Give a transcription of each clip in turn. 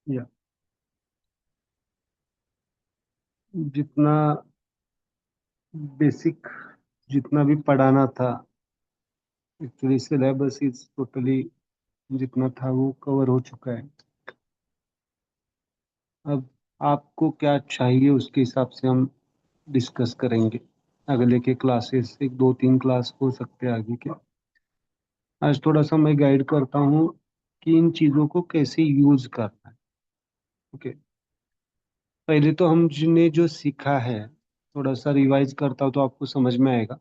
या जितना बेसिक जितना भी पढ़ाना था, एक्चुअली सिलेबस इज टोटली जितना था वो कवर हो चुका है। अब आपको क्या चाहिए उसके हिसाब से हम डिस्कस करेंगे। अगले के क्लासेस एक दो तीन क्लास हो सकते हैं आगे के। आज थोड़ा सा मैं गाइड करता हूँ कि इन चीज़ों को कैसे यूज करना है। ओके, पहले तो हमने जो सीखा है थोड़ा सा रिवाइज करता हूँ तो आपको समझ में आएगा।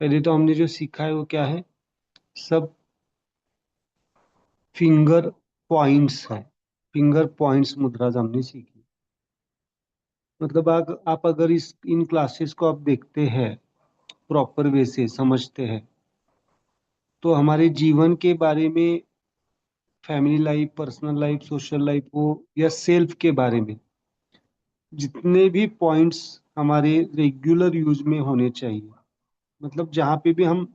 पहले तो हमने जो सीखा है वो क्या है, सब फिंगर पॉइंट्स है। फिंगर पॉइंट्स मुद्रा हमने सीखी। मतलब आप अगर इस इन क्लासेस को आप देखते हैं, प्रॉपर वे से समझते हैं, तो हमारे जीवन के बारे में, family life, personal life, social life हो या सेल्फ के बारे में, जितने भी पॉइंट्स हमारे रेगुलर यूज में होने चाहिए, मतलब जहाँ पे भी हम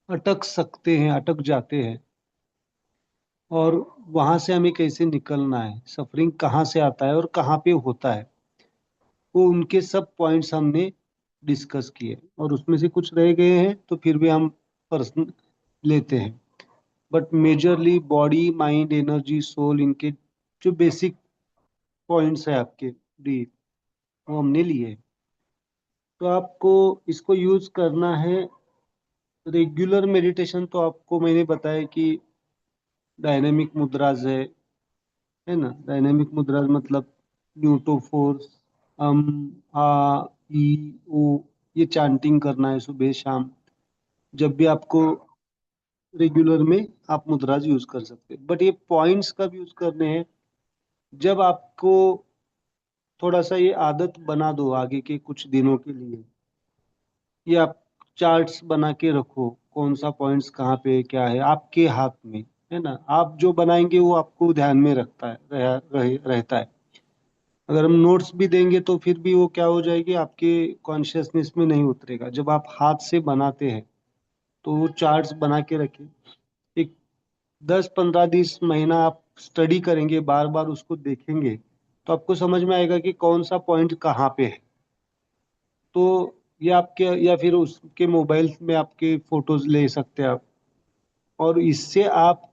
अटक सकते हैं, अटक जाते हैं, और वहां से हमें कैसे निकलना है, सफरिंग कहाँ से आता है और कहाँ पे होता है, वो उनके सब पॉइंट्स हमने डिस्कस किए। और उसमें से कुछ रह गए हैं तो फिर भी हम पर्सन लेते हैं। But majorly body, mind, energy, soul, इनके जो बेसिक पॉइंट्स है आपके डी, वो हमने लिए। तो आपको इसको यूज करना है। रेगुलर मेडिटेशन तो आपको मैंने बताया कि डायनेमिक मुद्राज है ना। डायनेमिक मुद्राज मतलब न्यूटो फोर्स, अम, आ, ई, ओ, ये चांटिंग करना है सुबह शाम। जब भी आपको रेगुलर में आप मुद्राज यूज कर सकते हैं, बट ये पॉइंट्स कब यूज करने हैं, जब आपको थोड़ा सा ये आदत बना दो आगे के कुछ दिनों के लिए। ये आप चार्ट्स बना के रखो, कौन सा पॉइंट्स कहाँ पे क्या है आपके हाथ में, है ना। आप जो बनाएंगे वो आपको ध्यान में रखता है, रहता है। अगर हम नोट्स भी देंगे तो फिर भी वो क्या हो जाएगी, आपके कॉन्शियसनेस में नहीं उतरेगा। जब आप हाथ से बनाते हैं तो वो चार्ट्स बना के रखें। एक 10 15 20 महीना आप स्टडी करेंगे, बार बार उसको देखेंगे, तो आपको समझ में आएगा कि कौन सा पॉइंट कहाँ पे है। तो ये आपके, या फिर उसके मोबाइल में आपके फोटोज ले सकते हैं आप। और इससे आप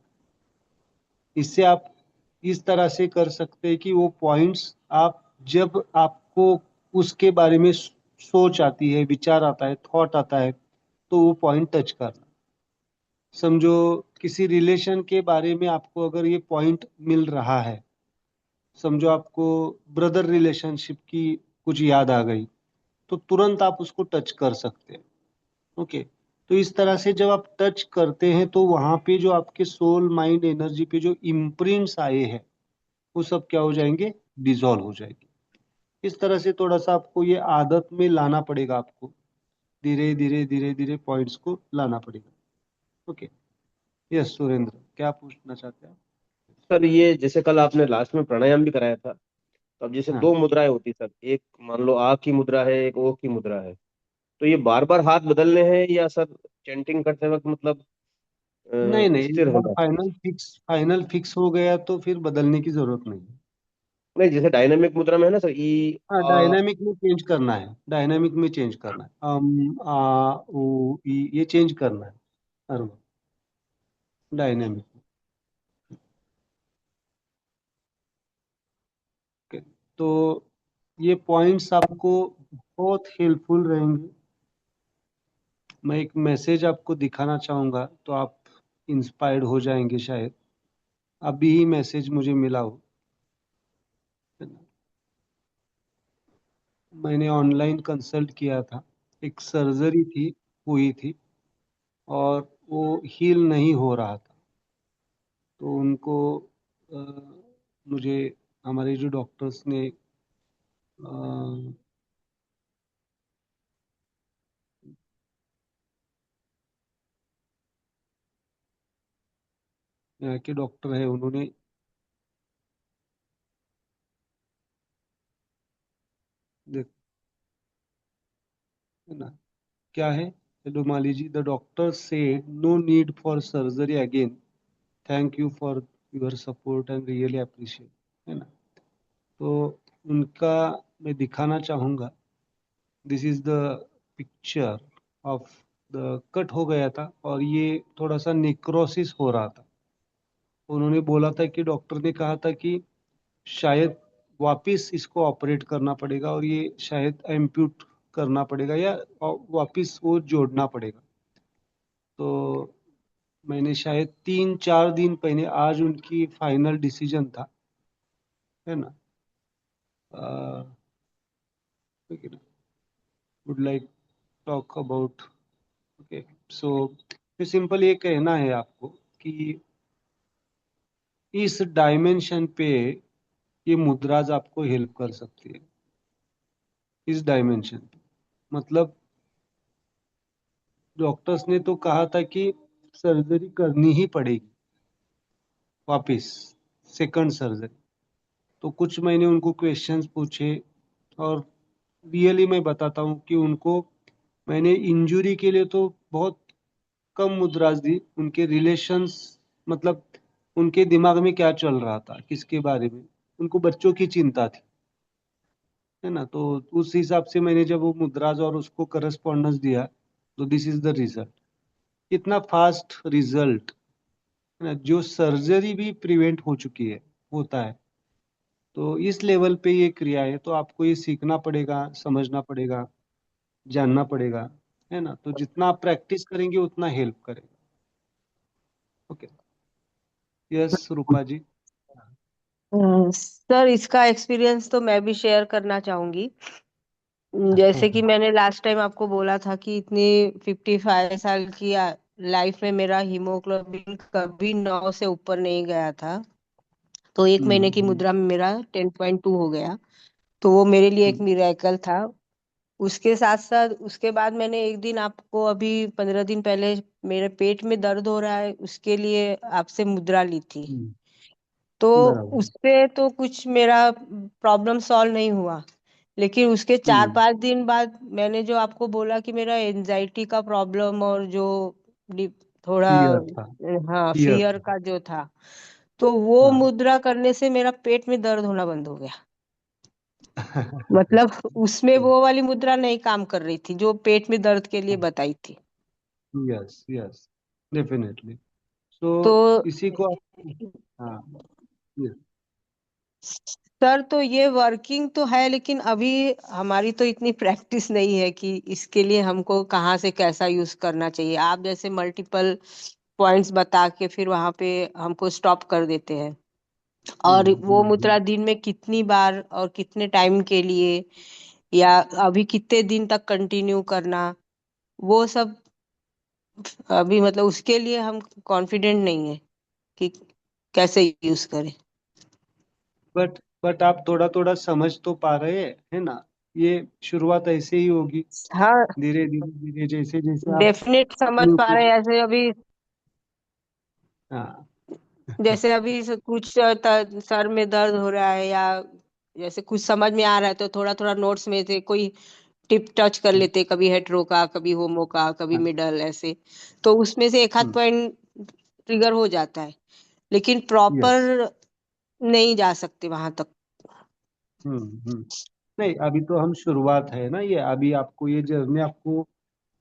इस तरह से कर सकते हैं कि वो पॉइंट्स आप, जब आपको उसके बारे में सोच आती है, विचार आता है, थॉट आता है, तो वो पॉइंट टच करना। समझो किसी रिलेशन के बारे में आपको अगर ये पॉइंट मिल रहा है, समझो आपको ब्रदर रिलेशनशिप की कुछ याद आ गई, तो तुरंत आप उसको टच कर सकते हैं। ओके, तो इस तरह से जब आप टच करते हैं तो वहां पे जो आपके सोल, माइंड, एनर्जी पे जो इम्प्रिंट्स आए हैं वो सब क्या हो जाएंगे, डिसॉल्व हो जाएंगे। इस तरह से थोड़ा सा आपको ये आदत में लाना पड़ेगा, आपको धीरे धीरे धीरे धीरे पॉइंट्स को लाना पड़ेगा। ओके। यस सुरेंद्र, क्या पूछना चाहते हैं सर ये जैसे कल आपने लास्ट में प्राणायाम भी कराया था, तो अब जैसे आप? दो मुद्राएं होती सर, एक मान लो आ की मुद्रा है, एक ओ की मुद्रा है, तो ये बार बार हाथ बदलने हैं या सर चैंटिंग करते वक्त मतलब नहीं नहीं, एक स्थिर बार होना? फाइनल फिक्स हो गया तो फिर बदलने की जरूरत नहीं है। नहीं, जैसे डायनेमिक मुद्रा में है ना सर, ई हाँ, आ। डायनामिक में चेंज करना है, डायनामिक में चेंज करना है, आ उ ई ये चेंज करना है हर वक्त डायनामिक में। Okay, तो ये पॉइंट्स आपको बहुत हेल्पफुल रहेंगे। मैं एक मैसेज आपको दिखाना चाहूंगा तो आप इंस्पायर्ड हो जाएंगे शायद। अभी ही मैसेज मुझे मिला हो। मैंने ऑनलाइन कंसल्ट किया था, एक सर्जरी थी, हुई थी, और वो हील नहीं हो रहा था। तो उनको अ, मुझे हमारे जो डॉक्टर्स ने यहाँ के डॉक्टर है, उन्होंने देख है ना क्या है, hello Mali ji, the doctor से no need for surgery again, thank you for your support and really appreciate, है ना। तो उनका मैं दिखाना चाहूँगा। This is the picture of the cut हो गया था और ये थोड़ा सा नेक्रोसिस हो रहा था। उन्होंने बोला था कि डॉक्टर ने कहा था कि शायद वापिस इसको ऑपरेट करना पड़ेगा और ये शायद एम्प्यूट करना पड़ेगा या वापिस वो जोड़ना पड़ेगा। तो मैंने शायद 3-4 दिन पहले, आज उनकी फाइनल डिसीजन था, है ना। Would like talk about. Okay, so simple ये कहना है आपको कि इस डायमेंशन पे ये मुद्राज आपको हेल्प कर सकती है। इस डायमेंशन पे मतलब डॉक्टर्स ने तो कहा था कि सर्जरी करनी ही पड़ेगी वापिस, सेकंड सर्जरी। तो कुछ मैंने उनको क्वेश्चंस पूछे और रियली मैं बताता हूँ कि उनको मैंने इंजुरी के लिए तो बहुत कम मुद्राज दी। उनके रिलेशंस, मतलब उनके दिमाग में क्या चल रहा था, किसके बारे में, उनको बच्चों की चिंता थी, है ना। तो उस हिसाब से मैंने जब वो मुद्राज और उसको करस्पॉन्डेंस दिया, तो दिस इज द रिजल्ट। इतना फास्ट रिजल्ट, है ना, जो सर्जरी भी प्रिवेंट हो चुकी है, होता है। तो इस लेवल पे ये क्रिया है, तो आपको ये सीखना पड़ेगा, समझना पड़ेगा, जानना पड़ेगा, है ना। तो जितना आप प्रैक्टिस करेंगे उतना हेल्प करेगा। ओके। यस रूपा जी। सर, इसका एक्सपीरियंस तो मैं भी शेयर करना चाहूंगी। जैसे कि मैंने लास्ट टाइम आपको बोला था कि इतनी 55 साल की लाइफ में मेरा हीमोग्लोबिन कभी 9 से ऊपर नहीं गया था। तो एक हम्म महीने की हम्म मुद्रा में मेरा 10.2 हो गया। तो वो मेरे लिए एक हम्म मिरेकल था। उसके साथ साथ उसके बाद मैंने एक दिन आपको अभी 15 दिन पहले मेरे पेट में दर्द हो रहा है उसके लिए आपसे मुद्रा ली थी। हम्म, तो बराबर। उससे तो कुछ मेरा प्रॉब्लम सॉल्व नहीं हुआ। लेकिन उसके चार हम्म। पांच दिन बाद मैंने जो आपको बोला कि मेरा एंजाइटी का प्रॉब्लम और जो थोड़ा, क्लियर था। हाँ, क्लियर फियर था। का जो था, तो वो हाँ। मुद्रा करने से मेरा पेट में दर्द होना बंद हो गया। मतलब उसमें वो वाली मुद्रा नहीं काम कर रही थी जो पेट में दर्द के लिए बताई थी। Yes yes, definitely. सो तो इसी को आप, हाँ, yes, सर, तो ये वर्किंग तो है लेकिन अभी हमारी तो इतनी प्रैक्टिस नहीं है कि इसके लिए हमको कहाँ से कैसा यूज करना चाहिए। आप जैसे मल्टीपल पॉइंट्स बता के फिर वहां पे हमको स्टॉप कर देते हैं। और वो मुद्रा दिन में कितनी बार और कितने टाइम के लिए या अभी कितने दिन तक कंटिन्यू करना, वो सब अभी मतलब उसके लिए हम कॉन्फिडेंट नहीं है कि कैसे यूज करें। बट आप थोड़ा थोड़ा समझ तो पा रहे हैं, है ना। ये शुरुआत ऐसे ही होगी, हाँ, धीरे धीरे धीरे, जैसे जैसे आप डेफिनेट समझ न्यू पा रहे हैं। ऐसे अभी हाँ। जैसे अभी कुछ सर में दर्द हो रहा है या जैसे कुछ समझ में आ रहा है तो थोड़ा थोड़ा नोट्स में से कोई टिप टच कर लेते, कभी हेट्रो का, कभी होमो का, कभी हाँ, मिडल, ऐसे। तो उसमें से एक आध हम्म पॉइंट ट्रिगर हो जाता है लेकिन यस, प्रॉपर नहीं जा सकते वहां तक। हम्म। नहीं, अभी तो हम शुरुआत है ना, ये अभी आपको ये जर्नी आपको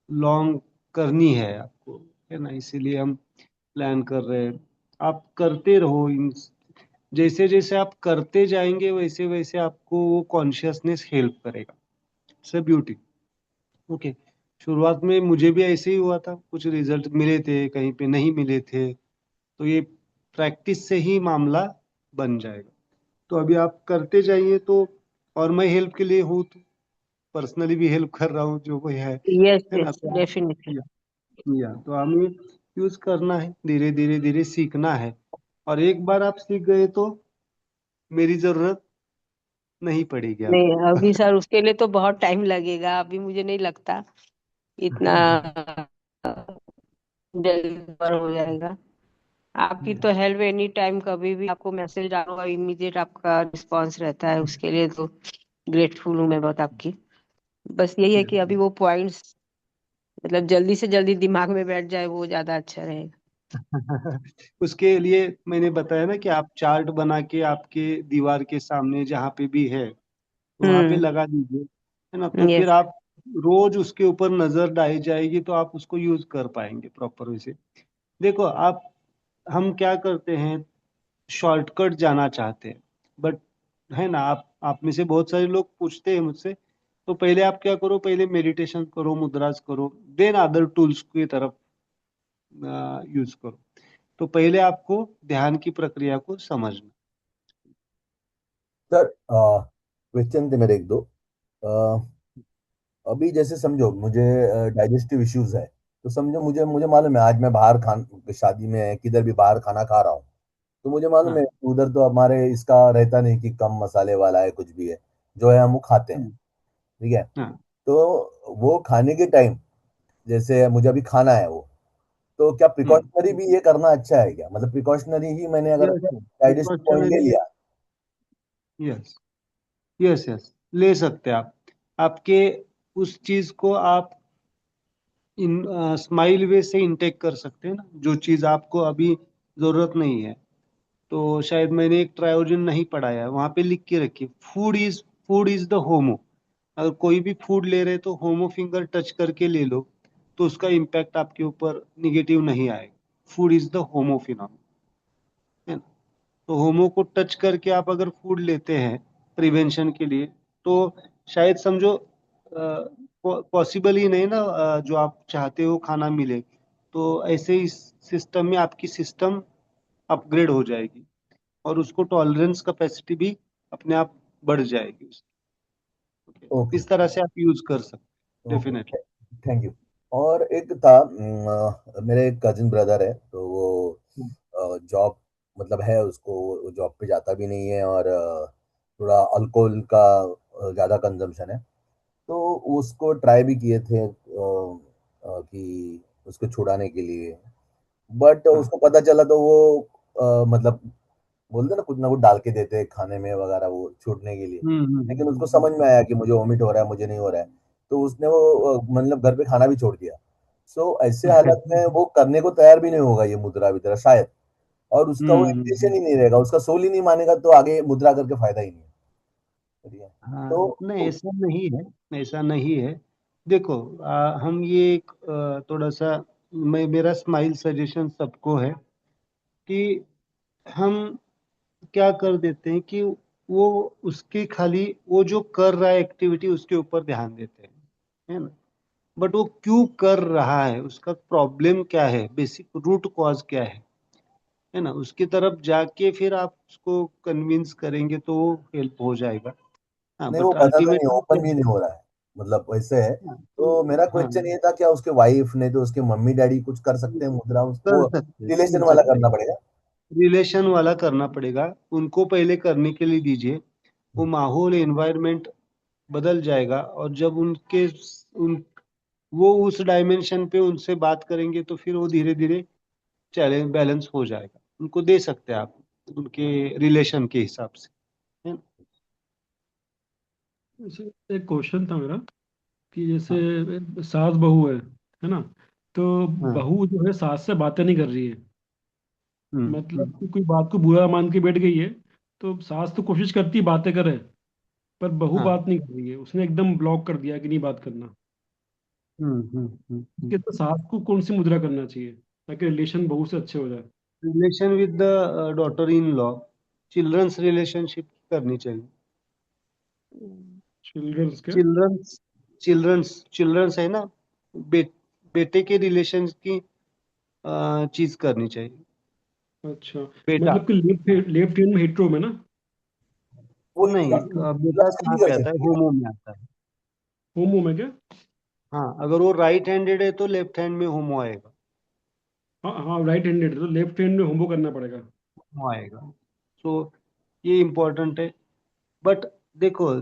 लॉन्ग करनी है आपको, है ना। इसीलिए हम प्लान कर रहे हैं। आप करते रहो इन, जैसे जैसे आप करते जाएंगे वैसे वैसे आपको वो कॉन्शियसनेस हेल्प करेगा। Its beauty. ओके। शुरुआत में मुझे भी ऐसे ही हुआ था, कुछ रिजल्ट मिले थे, कहीं पे नहीं मिले थे। तो ये प्रैक्टिस से ही मामला बन जाएगा। तो अभी आप करते जाइए तो, और मैं हेल्प के लिए हूँ, तो पर्सनली भी हेल्प कर रहा हूँ जो कोई यस, है ना। यस, तो आप, डेफिनेटली। तो हमें यूज करना है, धीरे धीरे धीरे सीखना है। और एक बार आप सीख गए तो मेरी जरूरत नहीं पड़ेगी नहीं, आपको। अभी सर उसके लिए तो बहुत टाइम लगेगा। अभी मुझे नहीं लगता इतना जल्दी कवर हो जाएगा। आपकी तो हेल्प एनी टाइम, कभी भी आपको मैसेज डालो इमीडिएट आपका रिस्पांस रहता है। उसके लिए तो ग्रेटफुल हूँ मैं बहुत आपकी। बस यही है कि अभी वो पॉइंट्स मतलब जल्दी से जल्दी दिमाग में बैठ जाए वो ज्यादा अच्छा रहेगा। उसके लिए मैंने बताया ना कि आप चार्ट बना के आपके दीवार के सामने जहाँ पे भी है वहां पे हम्म। लगा दीजिए, है ना। तो फिर यस। आप रोज उसके ऊपर नजर डाली जाएगी तो आप उसको यूज कर पाएंगे प्रॉपर वे से। देखो आप, हम क्या करते हैं, शॉर्टकट जाना चाहते हैं, बट है ना, आप में से बहुत सारे लोग पूछते हैं मुझसे, तो पहले आप क्या करो, पहले मेडिटेशन करो, मुद्रास करो, देन अदर टूल्स की तरफ यूज करो। तो पहले आपको ध्यान की प्रक्रिया को समझना। सर क्वेश्चन थे मेरे एक दो। अ, अभी जैसे समझो मुझे डाइजेस्टिव इश्यूज है, तो समझो मुझे मुझे मालूम है आज मैं बाहर खान शादी में किधर भी बाहर खाना खा रहा हूँ, तो मुझे मालूम है हाँ। उधर तो हमारे इसका रहता नहीं कि कम मसाले वाला है कुछ भी है, जो है हम वो खाते हैं। हम्म, ठीक है। हाँ। तो वो खाने के टाइम जैसे मुझे अभी खाना है वो, तो क्या हम्म। प्रिकॉशनरी भी ये करना अच्छा है क्या? मतलब प्रिकॉशनरी ही मैंने अगर यस। डाइजेस्टिव पॉइंट ले प्रिकॉशनरी। लिया। यस। यस। यस, ले सकते हैं आप। आपके उस चीज को आप इन स्माइल वे से इनटेक कर सकते हैं ना, जो चीज आपको अभी जरूरत नहीं है। तो शायद मैंने एक ट्रायोजन नहीं पढ़ाया है, वहां पे लिख के रखिए, फूड इज द होमो। अगर कोई भी फूड ले रहे तो होमो फिंगर टच करके ले लो, तो उसका इम्पैक्ट आपके ऊपर निगेटिव नहीं आएगा। Food is the homo phenomena, है ना। तो होमो को टच करके आप अगर फूड लेते हैं प्रिवेंशन के लिए, तो शायद समझो पॉसिबल ही नहीं ना, जो आप चाहते हो खाना मिले। तो ऐसे ही सिस्टम में आपकी सिस्टम अपग्रेड हो जाएगी, और उसको टॉलरेंस कैपेसिटी भी अपने आप बढ़ जाएगी उसकी। Okay, okay. इस तरह से आप यूज कर सकते, ओके। डेफिनेटली। Thank you. और एक था मेरे एक कजिन ब्रदर है, तो वो जॉब मतलब है उसको, जॉब पे जाता भी नहीं है और थोड़ा अल्कोहल का ज़्यादा कंजम्पशन है। तो उसको ट्राई भी किए थे कि उसको छुड़ाने के लिए, बट हाँ। उसको पता चला तो वो मतलब बोलते ना कुछ डाल के देते हैं खाने में वगैरह वो छूटने के लिए। लेकिन उसको समझ में आया कि मुझे वॉमिट हो रहा है, मुझे नहीं हो रहा है, तो उसने वो मतलब घर पे खाना भी छोड़ दिया। सो ऐसे हालत में वो करने को तैयार भी नहीं होगा ये मुद्रा विद्रा शायद, और उसका वो इंटेंशन हम्म। ही नहीं रहेगा, उसका सोल ही नहीं मानेगा, तो आगे मुद्रा करके फायदा ही नहीं है। ठीक है। हाँ, नहीं तो ऐसा नहीं है, ऐसा नहीं है। देखो, हम ये एक थोड़ा सा, मेरा स्माइल सजेशन सबको है कि हम क्या कर देते हैं कि वो उसके खाली वो जो कर रहा है एक्टिविटी उसके ऊपर ध्यान देते हैं, है ना। बट वो क्यों कर रहा है, उसका प्रॉब्लम क्या है, बेसिक रूट कॉज क्या है ना, उसकी तरफ जाके फिर आप उसको कन्विंस करेंगे तो वो हेल्प हो जाएगा। हाँ, नहीं, वो बट बता तो नहीं, अल्टीमेटली ओपन क्या भी नहीं हो रहा है, मतलब वैसे है। है, तो मेरा हाँ, क्वेश्चन ये था, क्या उसके वाइफ ने तो उसके मम्मी डैडी कुछ कर सकते हैं मुद्रा, कर वो सकते रिलेशन कर वाला सकते करना पड़ेगा? रिलेशन वाला करना पड़ेगा, उनको पहले करने के लिए दीजिए। वो माहौल एनवायरनमेंट बदल जाएगा, और जब उन वो उस डायमेंशन पे उनसे बात करेंगे तो फिर वो धीरे धीरे चैलेंज बैलेंस हो जाएगा। उनको दे सकते हैं आप उनके रिलेशन के हिसाब से, है ना। जैसे एक क्वेश्चन था मेरा कि जैसे हाँ। सास बहू है ना? तो हाँ। बहू जो है सास से बातें नहीं कर रही है, हम्म। मतलब कि कोई बात को बुरा मान के बैठ गई है, तो सास तो कोशिश करती है बातें करे, पर बहू हाँ। बात नहीं कर रही है, उसने एकदम ब्लॉक कर दिया कि नहीं बात करना। कि तो सास को कौन सी मुद्रा करना चाहिए ताकि रिलेशन बहू से अच्छे हो जाए? Relation with the daughter in law, childrens relationship करनी चाहिए। चिल्ड्रंस के? चिल्ड्रंस चिल्ड्रंस है ना, बे, बेटे के रिलेशन की चीज करनी चाहिए। अच्छा, बेटा, मतलब कि लेफ्ट हैंड में हिट है ना? वो नहीं, बेटा लॉस कहाँ नहीं कर पे आता है, सकती है? होमो में आता है। होमो में क्या? हाँ, अगर वो राइट हैंडेड है तो लेफ्ट हैंड में होमो आएगा। हाँ हाँ, राइट हैंडेड तो लेफ्ट हैंड में होमो करना पड़ेगा। होमो आएगा। तो ये इम्पोर्टेंट है। बट देखो,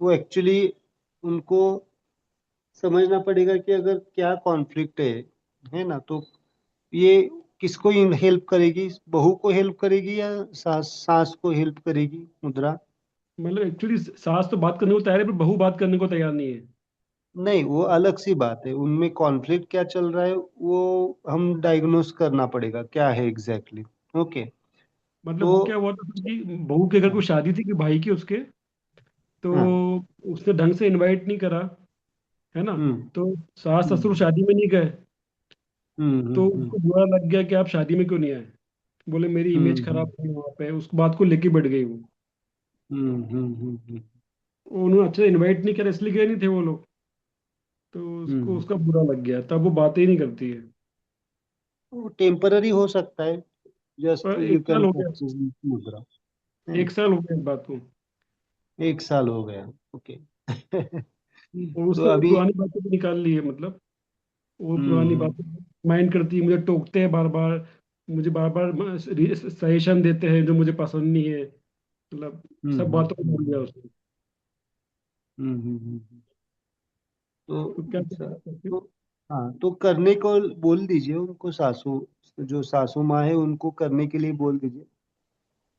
वो एक्चुअली उनको समझना पड़ेगा कि अगर क्या कॉन्फ्लिक्ट है ना, तो ये किसको हेल्प करेगी, बहू को हेल्प करेगी या सास सास को हेल्प करेगी मुद्रा। मतलब एक्चुअली सास तो बात करने को तैयार है, पर बहू बात करने को तैयार नहीं है। नहीं, वो अलग सी बात है, उनमें कॉन्फ्लिक्ट क्या चल रहा है वो हम डायग्नोस करना पड़ेगा क्या है एग्जैक्टली। ओके। मतलब तो वो क्या हुआ था सर कि बहू के घर हाँ कोई शादी थी कि भाई की उसके, तो हाँ, उसने ढंग से इनवाइट नहीं करा, है ना। हम्म तो सास ससुर हम्म शादी में नहीं गए, तो हम्म उसको बुरा लग गया कि आप शादी में क्यों नहीं आए। बोले मेरी हम्म इमेज हम्म खराब हुई वहां पे, उस बात को लेके बढ़ गई वो। हम्म। उन्होंने अच्छे से इनवाइट नहीं किया इसलिए गए नहीं थे वो लोग। तो उसको हम्म। उसका बुरा लग गया, तब वो बातें ही नहीं करती है। वो टेम्पररी हो सकता है, जस्ट पर यू एक साल कैन हो गया, प्रैक्टिस मुद्रा, है ना। 1 साल हो गया इस बात को। 1 साल हो गया। ओके। और तो उसने वो अभी पुरानी बातें भी निकाल ली है, मतलब वो पुरानी हम्म बातें माइंड करती है, मुझे टोकते हैं बार बार, मुझे बार बार सजेशन देते हैं जो मुझे पसंद नहीं है, मतलब हम्म सब हम्म बातों को भूल गया हम्म उसने। हम्म। तो तो क्या अच्छा, करना चाहिए? तो हाँ, तो करने को बोल दीजिए उनको, सासू, जो सासू माँ है उनको करने के लिए बोल दीजिए।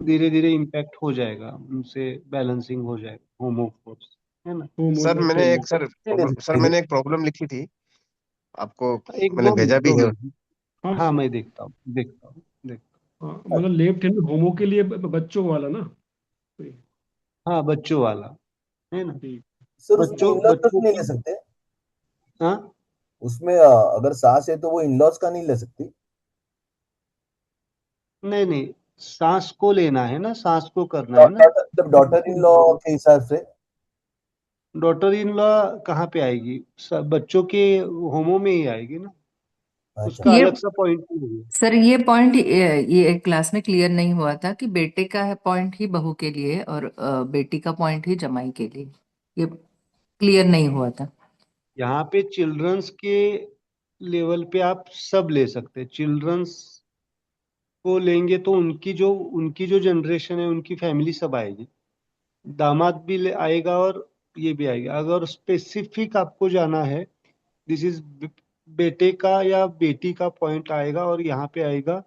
धीरे धीरे इम्पैक्ट हो जाएगा, उनसे बैलेंसिंग हो जाएगा होमोफोर्स, है ना। होम हो सर जाए मैंने सही है। एक सर नहीं ले प्रॉब्लम सर सकती वो। मैंने एक प्रॉब्लम लिखी थी आपको, एक मैंने दो भेजा मिनट, भी दो है। मिनट। हाँ हाँ, मैं देखता हूँ देखता हूँ देखता हाँ, मतलब लेफ्ट हैंड होमो के लिए बच्चों वाला ना। सही, हूँ। हाँ, बच्चों वाला, है ना। ठीक। सर उसमें बच्चों इन लॉज बच्चों नहीं ले का, सकते? हाँ, उसमें अगर सास है तो वो इन लॉज का नहीं ले सकती? नहीं नहीं, सास को लेना है ना, सास को करना है ना। डॉटर मतलब डॉटर इन लॉ के हिसाब से। डॉटर इन लॉ कहाँ पे आएगी, बच्चों के होमो में ही आएगी ना, अच्छा। उसका ये अलग सा पॉइंट नहीं है। सर ये पॉइंट ये क्लास में क्लियर नहीं हुआ था कि बेटे का पॉइंट ही बहू के लिए और बेटी का पॉइंट ही जमाई के लिए, ये क्लियर नहीं हुआ था। यहाँ पे चिल्ड्रंस के लेवल पे आप सब ले सकते हैं, चिल्ड्रंस को लेंगे तो उनकी जो जनरेशन है, उनकी फैमिली सब आएगी, दामाद भी आएगा और ये भी आएगा। अगर स्पेसिफिक आपको जाना है, दिस इज बेटे का या बेटी का पॉइंट आएगा, और यहाँ पे आएगा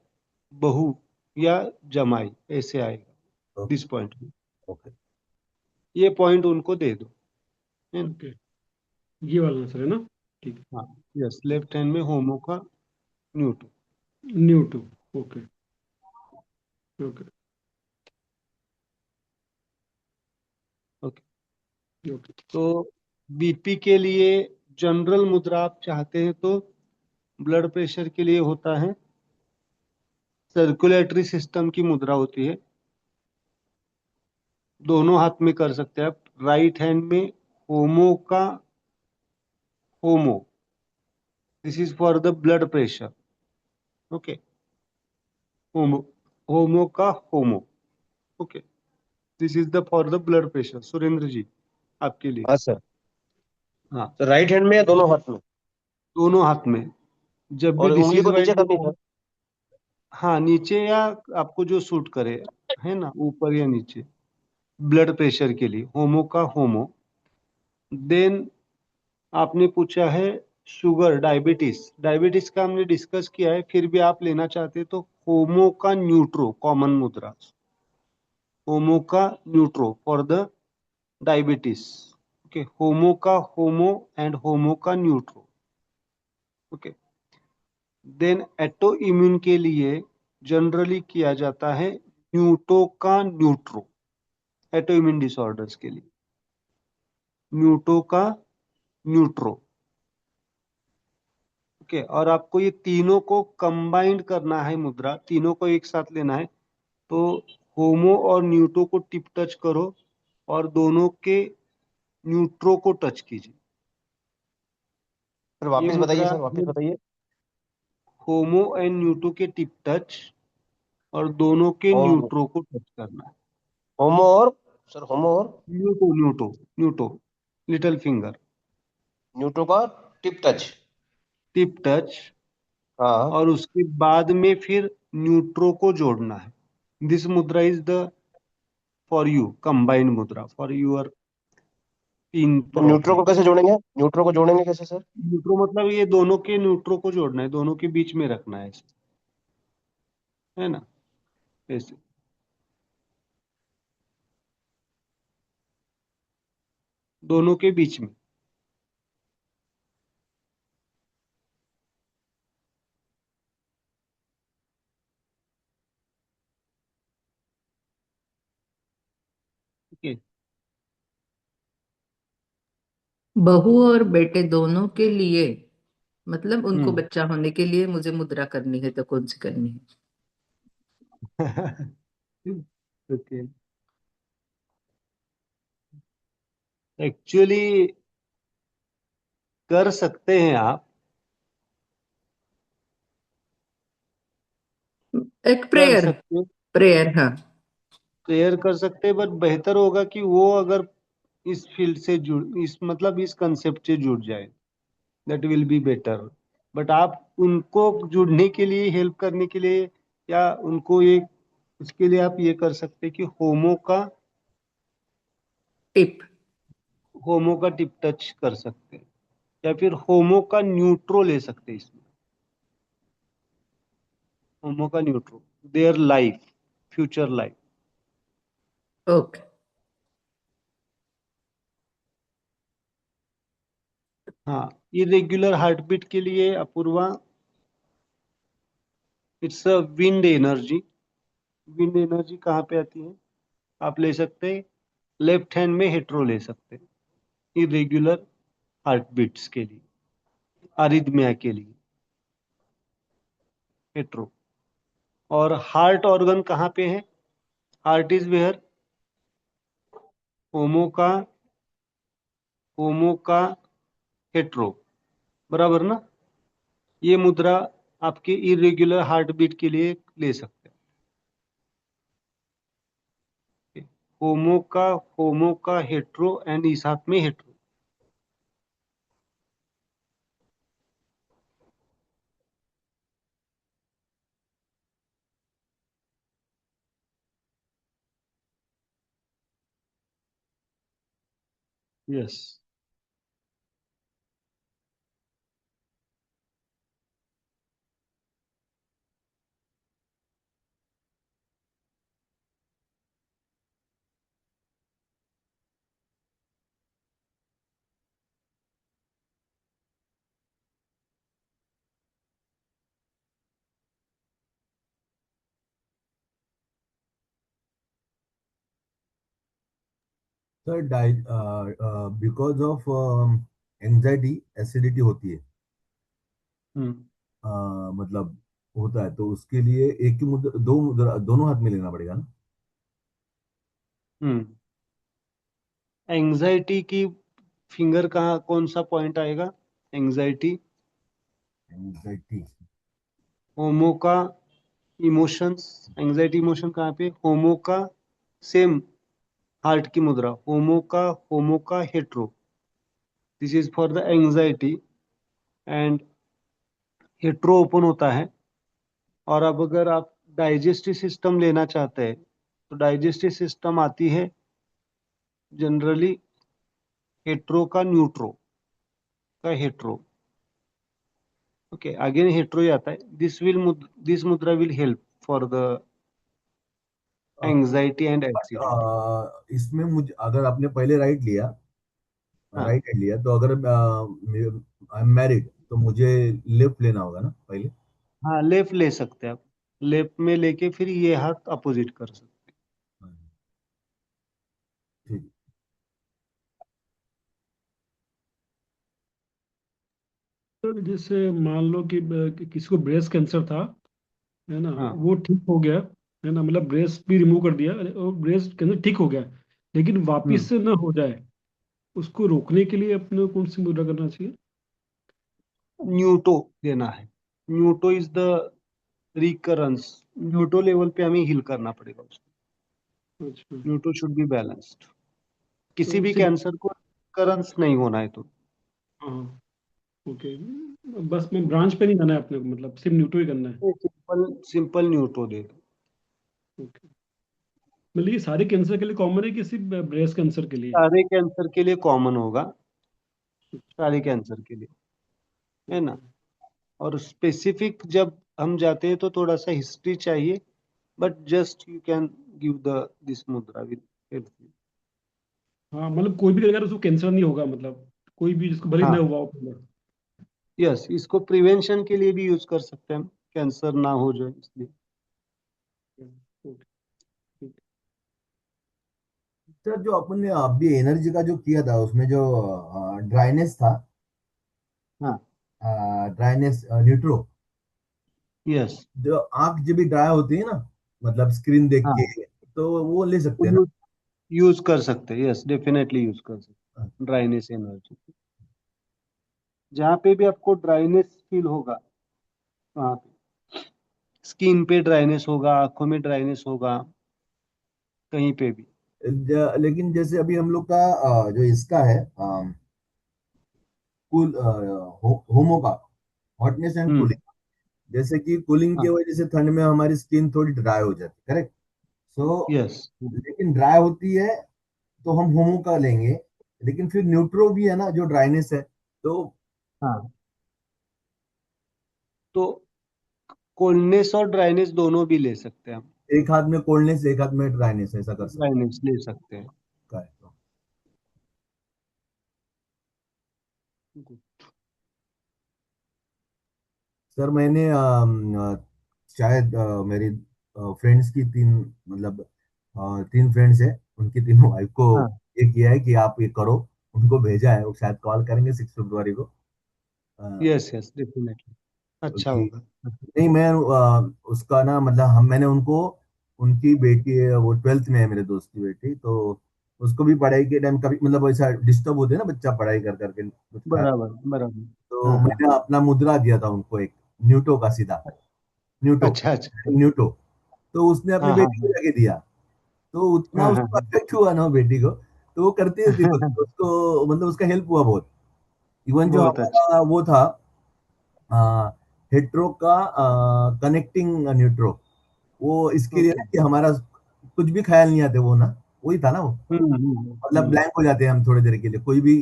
बहू या जमाई, ऐसे आएगा ओके। दिस पॉइंट में। ओके। ये पॉइंट उनको दे दो, है ना। ओके, ये वाला आंसर है ना। ठीक हाँ, यस, लेफ्ट हैंड में होमो का न्यूटो। है, न्यू टू। ओके। ओके। ओके। ओके। तो बीपी के लिए जनरल मुद्रा आप चाहते हैं तो ब्लड प्रेशर के लिए होता है, सर्कुलेटरी सिस्टम की मुद्रा होती है, दोनों हाथ में कर सकते हैं आप। राइट हैंड में होमो का homo, this is for the blood pressure. Okay, homo, homo का homo. Okay, this is the for the blood pressure, Surendra ji, आपके लिए। हाँ सर। हाँ, तो राइट हैंड में या दोनों हाथ में? दोनों हाथ में, जब भी और उंगली डिसीज को वाइज नीचे करनी है होगा। सर? हाँ, नीचे, या आपको जो सूट करे, है ना, ऊपर या नीचे, ब्लड प्रेशर के लिए होमो का होमो। देन आपने पूछा है शुगर, डायबिटीज, डायबिटीज का हमने डिस्कस किया है, फिर भी आप लेना चाहते तो होमो का न्यूट्रो, कॉमन मुद्रा, होमो का न्यूट्रो फॉर द डायबिटीज। ओके, होमो का होमो एंड होमो का न्यूट्रो। ओके, देन एटो इम्यून के लिए जनरली किया जाता है न्यूटो का न्यूट्रो, एटो इम्यून डिसऑर्डर्स के लिए न्यूटो का न्यूट्रो। ओके, और आपको ये तीनों को कंबाइंड करना है मुद्रा, तीनों को एक साथ लेना है, तो होमो और न्यूटो को टिप टच करो और दोनों के न्यूट्रो को टच कीजिए। सर ये वापस बताइए, मुद्रा सर वापस है बताइए। होमो एंड न्यूटो के टिप टच, और दोनों के होम न्यूट्रो को टच करना है। होमो और सर होमो और न्यूटो न्यूटो न्यूटो, लिटिल फिंगर, न्यूटो का टिप टच। टिप टच, हाँ। और उसके बाद में फिर न्यूट्रो को जोड़ना है। दिस मुद्रा is the for you combined मुद्रा फॉर यूर तीन तो न्यूट्रो प्रॉब्लम। को कैसे जोड़ेंगे? न्यूट्रो को जोड़ेंगे कैसे सर? न्यूट्रो मतलब ये दोनों के न्यूट्रो को जोड़ना है, दोनों के बीच में रखना है इसे, है ना, ऐसे, दोनों के बीच में। है। बहू और बेटे दोनों के लिए, मतलब उनको हम्म। बच्चा होने के लिए मुझे मुद्रा करनी है तो कौन सी करनी है? ओके, एक्चुअली कर सकते हैं आप, एक कर प्रेयर, सकते हैं, प्रेयर, हाँ। प्रेयर कर सकते हैं, बट बेहतर होगा कि वो अगर इस फील्ड से जुड़, इस मतलब इस कंसेप्ट से जुड़ जाए, that will be better. But आप उनको जुड़ने के लिए, हेल्प करने के लिए, या उनको एक, उसके लिए आप ये कर सकते हैं कि टिप। होमो का टिप टच कर सकते हैं, या फिर होमो का न्यूट्रो ले सकते हैं इसमें। होमो का neutro, there life, future life. Okay. हाँ, इरेग्युलर हार्ट बीट के लिए Apurva, it's a wind energy. Wind energy कहाँ पे आती है? आप ले सकते हैं, लेफ्ट हैंड में हेट्रो ले सकते हैं, इरेग्युलर हार्ट बीट्स के लिए, अरिथमिया के लिए हेट्रो। और हार्ट ऑर्गन कहाँ पे है? हार्ट इज वेयर, होमो का, होमो का हेट्रो, बराबर ना? ये मुद्रा आपके इरेग्युलर हार्ट बीट के लिए ले सकते हैं। होमो का हेट्रो एंड इस हाथ में hetero. Yes. Sir because of anxiety acidity होती है, हम्म। मतलब होता है, तो उसके लिए एक ही मुद्रा, दो मुद्रा दोनों हाथ में लेना पड़ेगा ना? हम्म। एंजाइटी की फिंगर कहाँ, कौन सा पॉइंट आएगा? एंजाइटी, एंजाइटी, होमो का इमोशंस, एंजाइटी इमोशन कहाँ पे? होमो का, सेम हार्ट की मुद्रा, होमो का hetero, this is for the anxiety. And hetero open होता है। और अब अगर आप डाइजेस्टिव सिस्टम लेना चाहते हैं, तो डाइजेस्टिव सिस्टम आती है जनरली हेट्रो का न्यूट्रो का हेट्रो। ओके, अगेन हेट्रो ही आता है। दिस मुद्रा will help for the anxiety and acidity. इसमें मुझे, अगर आपने पहले हाँ, राइट हैंड लिया, तो अगर आई एम मैरिड, तो मुझे लेफ्ट लेना होगा ना पहले? हाँ, लेफ्ट ले सकते हैं आप। लेफ्ट में लेके फिर ये हाथ अपोजिट कर सकते हाँ, ठीक। सर जैसे मान लो कि किसी को ब्रेस्ट कैंसर था, है ना, हैं। हाँ। वो ठीक हो गया, है ना, मतलब ब्रेस्ट भी रिमूव कर दिया और ब्रेस्ट कैंसर ठीक हो गया, लेकिन वापिस हम्म। से ना हो जाए, उसको रोकने के लिए अपने को कौन सी मुद्रा करना चाहिए? न्यूटो देना है। न्यूटो इज द रिकरेंस। न्यूटो लेवल पे हमें हील करना पड़ेगा उसको। अच्छा। न्यूटो शुड बी बैलेंस्ड। किसी तो भी सिर्फ, कैंसर को रिकरेंस नहीं होना है तो। हाँ, ओके, बस मैं ब्रांच पे नहीं करना है अपने को, मतलब सिर्फ न्यूट्रो ही करना है। सिंपल सिंपल न्यूटो दे दो। ओके, मतलब ये सारे कैंसर के लिए कॉमन है कि सिर्फ ब्रेस्ट कैंसर के लिए? सारे कैंसर के लिए कॉमन होगा, सारे कैंसर के लिए, है ना? ओके। और स्पेसिफिक जब हम जाते हैं तो थोड़ा सा हिस्ट्री चाहिए, but just you can give the this मुद्रा विल हेल्प यू। हाँ, मतलब कोई भी करेगा तो उसको कैंसर नहीं होगा, मतलब कोई भी जिसको भले ही हाँ, ना हुआ हो पहले। यस, इसको प्रिवेंशन के लिए भी यूज कर सकते हैं हम, कैंसर ना हो जाए इसलिए। ओके, ठीक। सर जो अपन ने अभी एनर्जी का जो किया था उसमें जो ड्राइनेस था, हाँ, ड्राइनेस न्यूट्रो, यस, जो आंख जब भी ड्राई होती है ना, मतलब स्क्रीन देख के, हाँ, तो वो ले सकते हैं ना। यूज यूज कर सकते हैं, यस, डेफिनेटली यूज कर सकते, ड्राइनेस एनर्जी। जहाँ पे भी आपको ड्राइनेस फील होगा, वहाँ पे स्किन पे ड्राइनेस होगा, आंखों में ड्राइनेस होगा, कहीं पे भी। लेकिन जैसे अभी हम लोग का जो इसका है कूल होमो का, हॉटनेस एंड हम्म, कूलिंग, जैसे कि कूलिंग की हाँ, वजह से ठंड में हमारी स्किन थोड़ी ड्राई हो जाती है, करेक्ट। सो यस, लेकिन ड्राई होती है तो हम होमो का लेंगे, लेकिन फिर न्यूट्रो भी है ना जो ड्राइनेस है, तो हाँ, तो कोल्डनेस और ड्राइनेस दोनों भी ले सकते हैं हम। एक हाथ में कोल्डनेस एक हाथ में ड्राइनेस, ऐसा कर सकते ड्राइनेस ले सकते हैं। हैं। तो सर मैंने शायद मेरी फ्रेंड्स की तीन, मतलब तीन फ्रेंड्स है, उनकी तीनों वाइफ को हाँ, ये किया है कि आप ये करो, उनको भेजा है, वो शायद कॉल करेंगे 6 फरवरी को। यस, यस, डेफिनेटली अच्छा क्योंकि होगा। नहीं, मैं उसका ना, मतलब हम मैंने उनको, उनकी बेटी है वो 12th में है, मेरे दोस्त की बेटी, तो उसको भी पढ़ाई के टाइम कभी मतलब ऐसा डिस्टर्ब होते हैं ना, बच्चा पढ़ाई कर करके कुछ खा, बराबर, बराबर। तो हाँ, हाँ, मैंने अपना मुद्रा दिया था उनको, एक न्यूटो का सीधा, न्यूटो, अच्छा, अच्छा, न्यूटो, तो उसने अपनी हाँ, हाँ, बेटी को हाँ, जाके दिया, तो उतना हाँ, हाँ, उसको हाँ, अफेक्ट हुआ ना वो बेटी को, तो वो करती रहती है, उसको मतलब उसका हेल्प हुआ बहुत। इवन जो बहुत अच्छा। हमारा वो था हेट्रो का कनेक्टिंग न्यूट्रो, वो इसके लिए ओके। ना कि हमारा कुछ भी ख्याल नहीं आते वो ना, वही था ना वो, मतलब ब्लैंक हो जाते हैं हम थोड़ी देर के लिए, कोई भी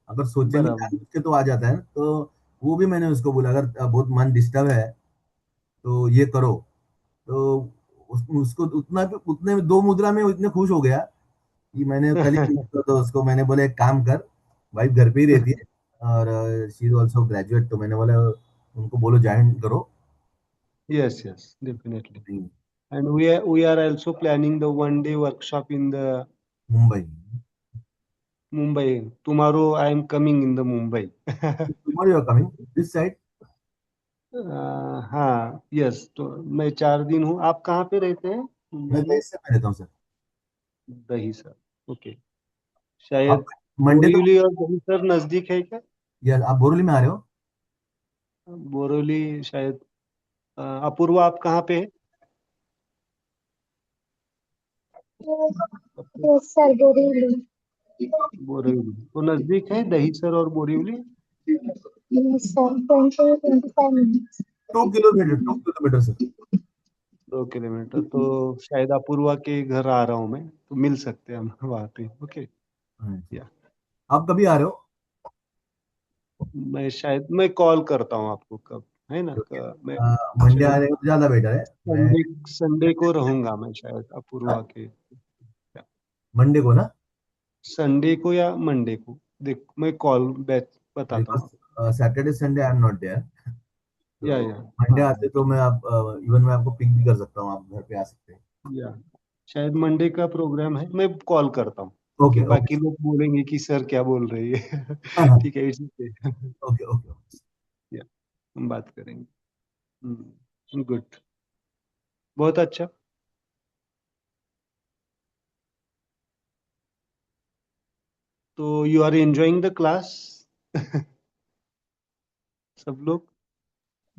अगर सोचेंगे बराबर। जानबूझ के तो आ जाता है ना, तो वो भी मैंने उसको बोला अगर बहुत मन डिस्टर्ब है तो ये करो, तो उसको उतना भी, उतने में 2 मुद्रा में वो इतने खुश हो गया कि मैंने कल ही तो उसको मैंने बोला एक काम कर, वाइफ घर पे ही रहती है और शी इज ऑल्सो ग्रेजुएट, तो मैंने बोला उनको बोलो ज्वाइन करो। Yes, yes, definitely. And we are also planning the 1 day workshop in the Mumbai, Mumbai. Tomorrow I am coming in the Mumbai. Tomorrow you are coming this side. हाँ, yes, तो मैं 4 दिन हूँ। आप कहाँ पे रहते हैं मैं मुंबई में? देश से मैं रहता हूँ सर। दही सर, ओके। आप शायद मंडे तो, बोरीवली और दही सर नजदीक है क्या? या आप बोरोली में आ रहे हो? बोरीवली शायद। अपूर्वा आप कहाँ पे है? Apurva, yes sir, Borivali. बोरीवली तो नजदीक है दही सर और Borivali. Yes sir, 20-25 minutes. 2 kilometre sir. 2 kilometre तो शायद अपूर्वा के घर आ रहा हूँ मैं, तो मिल सकते हैं हम वहाँ पे। ओके। हाँ जी। या आप कभी आ रहे हो? मैं कॉल करता हूँ आपको कब, है ना? मैं मंडे आ शायद रहे हो तो ज्यादा बेटर है। मैं संडे संडे को रहूंगा मैं शायद अपूर्वा के। मंडे को ना, संडे को या मंडे को, देख मैं कॉल बैक बताता हूँ आपको। Because Saturday Sunday I am not there, तो या मंडे हाँ, आते तो मैं आप इवन मैं आपको पिक भी कर सकता हूँ, आप घर पे आ सकते हैं। या शायद मंडे का प्रोग्राम है, मैं कॉल करता हूँ। ओके, ओके बाकी ओके। लोग बोलेंगे कि सर क्या बोल रही है। ठीक है, इट्स ओके। Okay okay. या हम बात करेंगे। गुड, बहुत अच्छा। तो you are enjoying the class? सब लोग?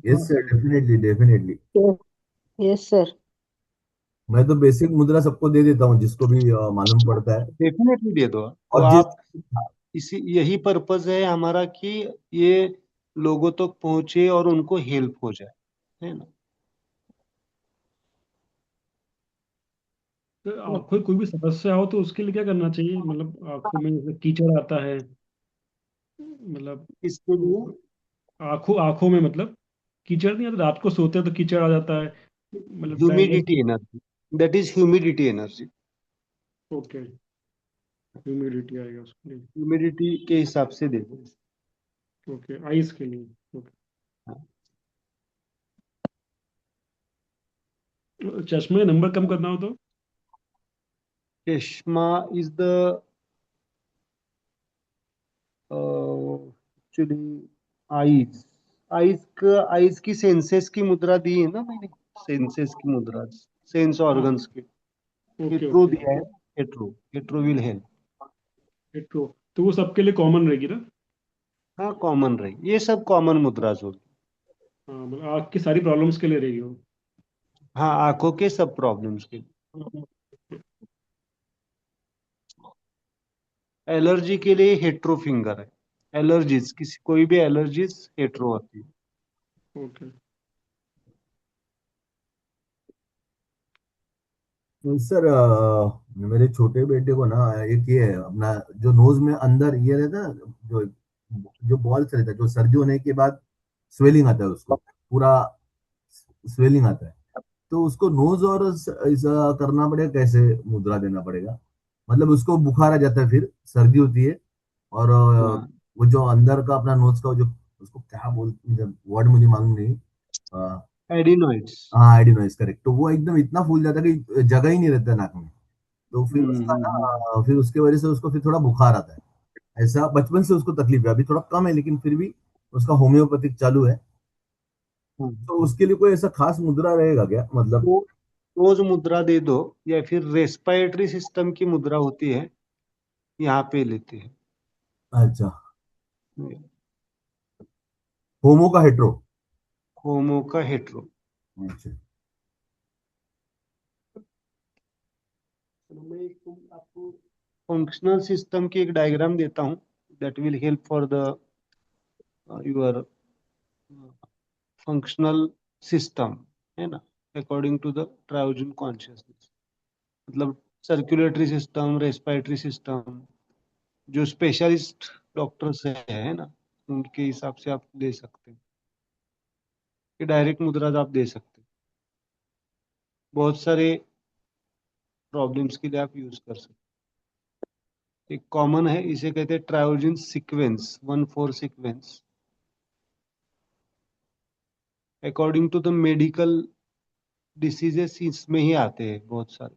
Yes sir, definitely definitely. Yes sir. मैं तो बेसिक मुद्रा सबको दे देता हूँ जिसको भी मालूम पड़ता है, डेफिनेटली दे दो। तो और जिस, आप, इसी यही पर्पस है हमारा कि ये लोगों तक पहुंचे और उनको हेल्प हो जाए, है ना? तो आंखों में कोई भी समस्या हो तो उसके लिए क्या करना चाहिए? मतलब आंखों में जैसे कीचड़ आता है, मतलब इसके लिए आंखों आंखों में मतलब कीचड़ नहीं आता, रात को सोते हैं तो कीचड़ आ जाता है, मतलब dryness. Humidity energy, that is humidity energy. Okay, humidity आएगा उसके लिए। ह्यूमिडिटी के हिसाब से देखो। ओके, आइस के लिए। ओके। हाँ, चश्मे का नंबर कम करना हो तो? चश्मा is the actually eyes eyes की सेंसेस की मुद्रा दी है ना मैंने, सेंसेस की मुद्रा, सेंस ऑर्गन्स की। ओके हेट्रो ओके दिया है, हेट्रो विल हेल्प। हेट्रो, तो वो सबके लिए कॉमन रहेगी ना? हाँ कॉमन रहेगी, ये सब कॉमन मुद्राज होगी। हाँ, मतलब आँख की सारी प्रॉब्लम्स के लिए रहेगी वो। हाँ आंखों के सब प्रॉब्लम्स के लिए। एलर्जी के लिए हेट्रो फिंगर है। एलर्जीज, किसी कोई भी एलर्जीज हेट्रो होती है। ओके। तो सर मेरे छोटे बेटे को ना एक ये अपना जो नोज में अंदर ये रहता है ना, जो जो बॉल्स रहता है, जो सर्दी होने के बाद स्वेलिंग आता है, उसको पूरा स्वेलिंग आता है। तो उसको नोज और ऐसा करना पड़ेगा, कैसे मुद्रा देना पड़ेगा? मतलब उसको बुखार आ जाता है, फिर सर्दी होती है, और हाँ वो जो अंदर का अपना नोज का जो, उसको क्या बोलते, वर्ड मुझे मालूम नहीं। एडिनॉइड्स। हाँ, एडिनोइज, करेक्ट। तो वो एकदम इतना फूल जाता है कि जगह ही नहीं रहता नाक में। तो फिर उसका हम्म। ना, फिर उसके वजह से उसको फिर थोड़ा बुखार आता है। ऐसा बचपन से उसको तकलीफ है, अभी थोड़ा कम है, लेकिन फिर भी उसका होम्योपैथिक चालू है। हम्म। तो उसके लिए कोई ऐसा खास मुद्रा रहेगा क्या, मतलब? तो रोज मुद्रा दे दो, या फिर रेस्पिरेटरी सिस्टम की मुद्रा होती है, यहाँ पे लेते हैं। अच्छा, होमो का हेट्रो? होमो का हेट्रो। अच्छा। तो मैं आपको फंक्शनल सिस्टम की एक डायग्राम देता हूँ, that will help for the your functional system, है ना, अकॉर्डिंग टू द ट्रायोजन कॉन्शियसनेस। मतलब सर्कुलेटरी सिस्टम, रेस्पिरेटरी सिस्टम, जो स्पेशलिस्ट डॉक्टर्स है ना, उनके हिसाब से आप दे सकते हैं, कि डायरेक्ट मुद्रा आप दे सकते हैं। बहुत सारे प्रॉब्लम्स के लिए आप यूज कर सकते हैं। एक कॉमन है, इसे कहते हैं ट्रायोजन sequence, 1-4 sequence, according to the medical diseases इसमें ही आते हैं बहुत सारे।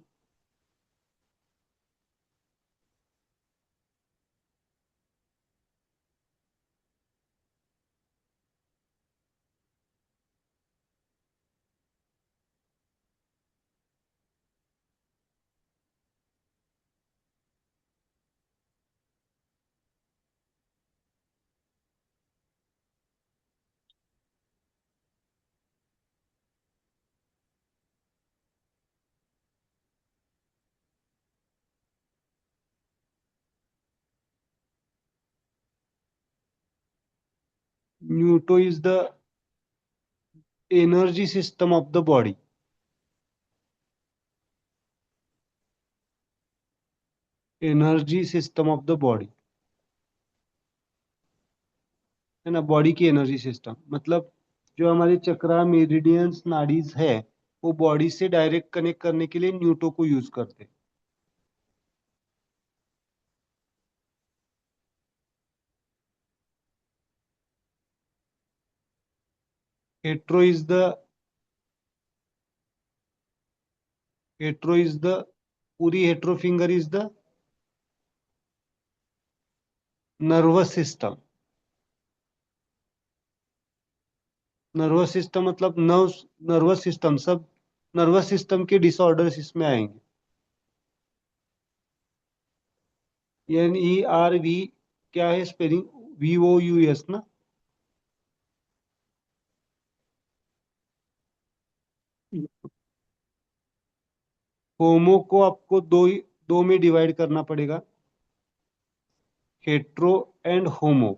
Neutro is the energy system of the body. Energy system of the body, है ना, बॉडी की एनर्जी सिस्टम, मतलब जो हमारे चक्रा, मेरिडियंस, नाडीज है, वो बॉडी से डायरेक्ट कनेक्ट करने के लिए न्यूटो को यूज करते हैं। हेट्रो इज द पूरी hetero finger is the nervous system. Nervous system मतलब नर्वस सिस्टम, सब नर्वस सिस्टम के डिसऑर्डर्स इसमें आएंगे। NERV, क्या है स्पेलिंग? VOUS ना। होमो को आपको दो में डिवाइड करना पड़ेगा, hetero and homo.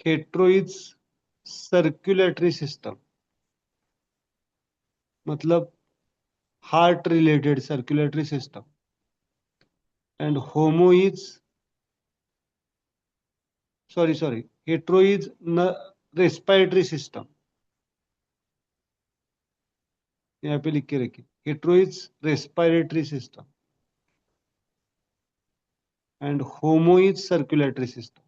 Hetero is circulatory system, मतलब heart related circulatory system, and homo is, sorry, hetero is respiratory system. यहाँ पे लिख के रखिए, hetero is respiratory system and homo is circulatory system.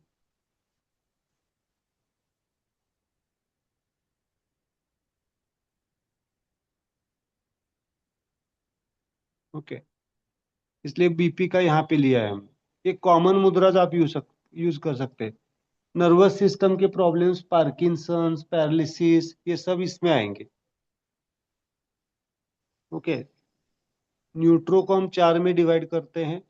Okay, इसलिए बीपी का यहाँ पे लिया है हम। ये कॉमन मुद्राज आप यूज कर सकते हैं। नर्वस सिस्टम के प्रॉब्लम्स, पार्किंसंस, पैरालिसिस, ये सब इसमें आएंगे। ओके, न्यूट्रो को हम 4 में डिवाइड करते हैं।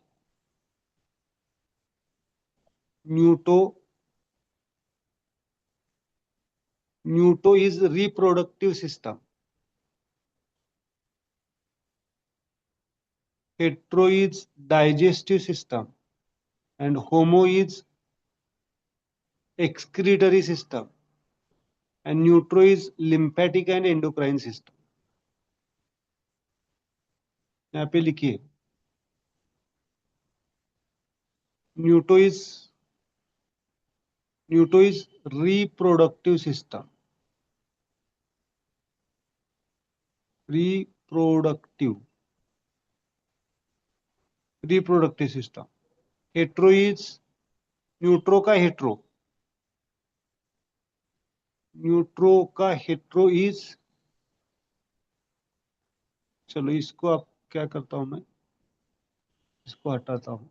Neutro is reproductive system, hetero is digestive system, and homo is excretory system, and neutro is lymphatic and endocrine system। यहाँ पे लिखिए, neutro is reproductive system, reproductive system। Hetero is, neutro का hetero is, चलो इसको आप क्या करता हूं मैं, इसको हटाता हूं,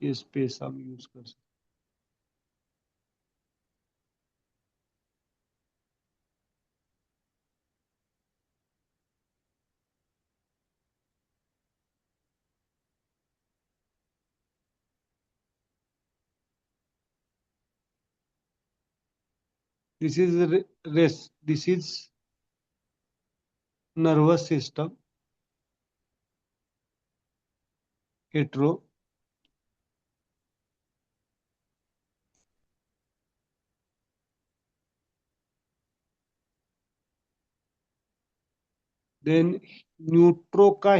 ये स्पेस हम यूज कर सकते। This is nervous system, hetero। Then न्यूट्रो का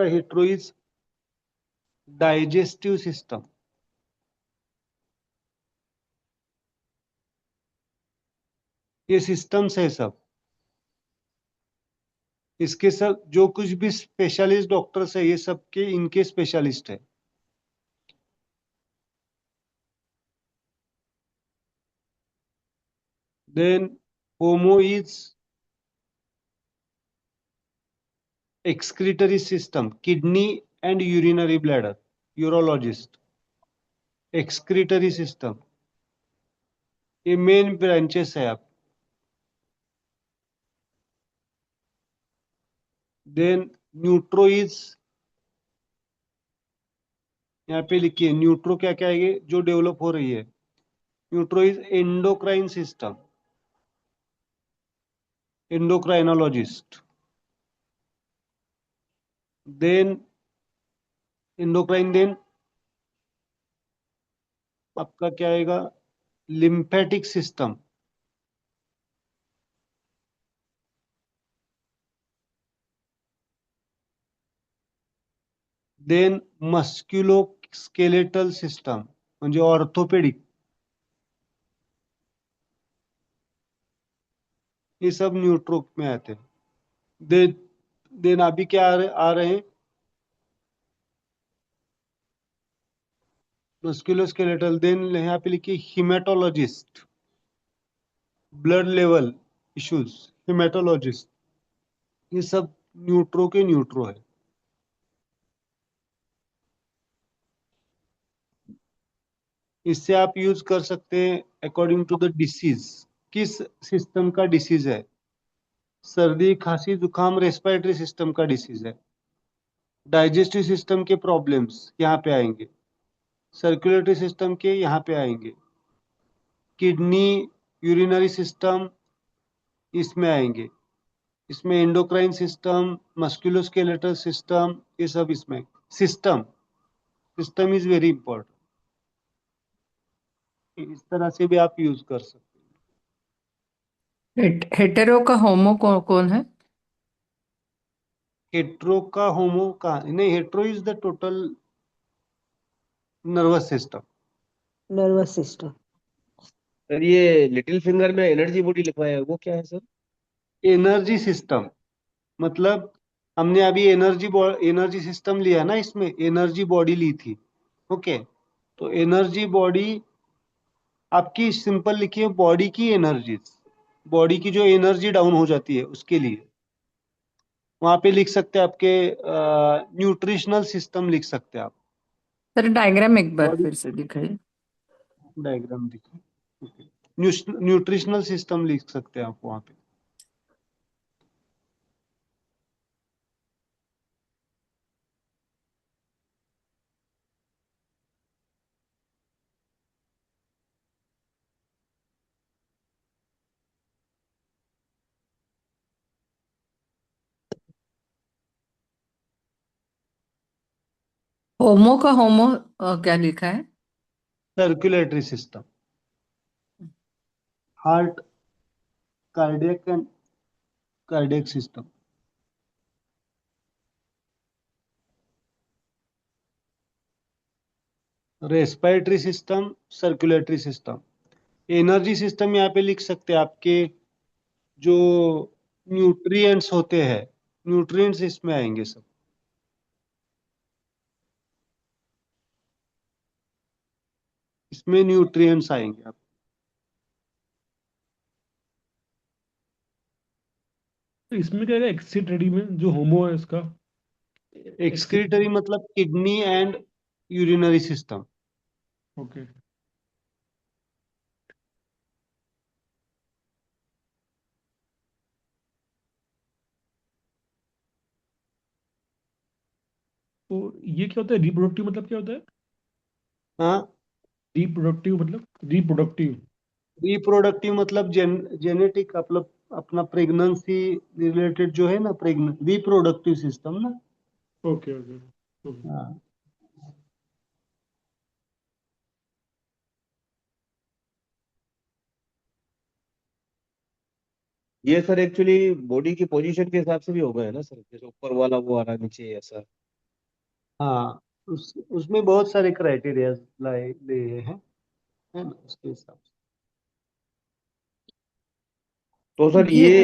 हेट्रो, इज डाइजेस्टिव सिस्टम। ये सिस्टम्स है सब, इसके सब जो कुछ भी स्पेशलिस्ट डॉक्टर्स है, ये सब के इनके स्पेशलिस्ट है। Then homo is excretory system, kidney and urinary bladder, urologist। excretory system, ये मेन ब्रांचेस है आप। देन न्यूट्रो इज, यहाँ पे लिखिए न्यूट्रो क्या क्या है जो डेवलप हो रही है। Neutro is endocrine system, endocrinologist. Then endocrine, then आपका क्या आएगा, lymphatic system. Then musculoskeletal system म्हणजे ऑर्थोपेडिक, ये सब न्यूट्रो में आते हैं। देन अभी क्या आ रहे हैं, मस्क्युलोस्केलेटल। देन यहाँ पे लिखिए haematologist, blood level issues, haematologist. ये सब न्यूट्रो के न्यूट्रो है। इससे आप यूज कर सकते हैं अकॉर्डिंग टू द डिसीज, किस सिस्टम का डिसीज है। सर्दी, खांसी, जुकाम रेस्पिरेटरी सिस्टम का डिसीज है। डाइजेस्टिव सिस्टम के प्रॉब्लम्स यहाँ पे आएंगे, सर्कुलेटरी सिस्टम के यहाँ पे आएंगे, किडनी, यूरिनरी सिस्टम इसमें आएंगे, इसमें एंडोक्राइन सिस्टम, मस्कुलोस्केलेटल सिस्टम, ये सब इसमें। System is very important. इस तरह से भी आप यूज कर सकते हैं। हेटेरो का होमो कौन है? हेट्रो का होमो का नहीं, hetero is the total nervous system. Sir ये लिटिल फिंगर में एनर्जी बॉडी लिखवाया है, वो क्या है सर? एनर्जी सिस्टम मतलब हमने अभी एनर्जी सिस्टम लिया ना, इसमें एनर्जी बॉडी ली थी। ओके, तो एनर्जी बॉडी आपकी सिंपल लिखिए बॉडी की एनर्जीज, बॉडी की जो एनर्जी डाउन हो जाती है उसके लिए वहां पे लिख सकते हैं आपके न्यूट्रिशनल सिस्टम लिख सकते हैं आप। सर डायग्राम एक बार बॉडी फिर से दिखाइए। डायग्राम दिखिए, न्यूट्रिशनल सिस्टम लिख सकते हैं आप वहां पे। होमो का होमो क्या लिखा है? Circulatory system, heart, cardiac and cardiac system. Respiratory system, circulatory system. Energy system यहाँ पे लिख सकते हैं आपके जो न्यूट्रिएंट्स होते हैं, न्यूट्रिएंट्स इसमें आएंगे सब। इसमें न्यूट्रिएंट्स आएंगे आप। तो इसमें क्या है एक्सिटरी में जो होमो है इसका एक्सक्रीटरी मतलब kidney and urinary system. Okay. तो ये क्या होता है रिप्रोडक्टिव मतलब क्या होता है? हाँ, रिप्रोडक्टिव मतलब रिप्रोडक्टिव। रिप्रोडक्टिव मतलब जेनेटिक मतलब अपना प्रेगनेंसी रिलेटेड जो है ना, रिप्रोडक्टिव सिस्टम ना। Okay okay okay. हाँ, ये सर एक्चुअली बॉडी की पोजीशन के हिसाब से भी हो गए है ना सर, जैसे ऊपर वाला वो आ रहा है, नीचे ऐसा। हाँ, उसमें बहुत सारे क्राइटेरिया लाए लिए हैं, है ना, उसके हिसाब से। तो सर ये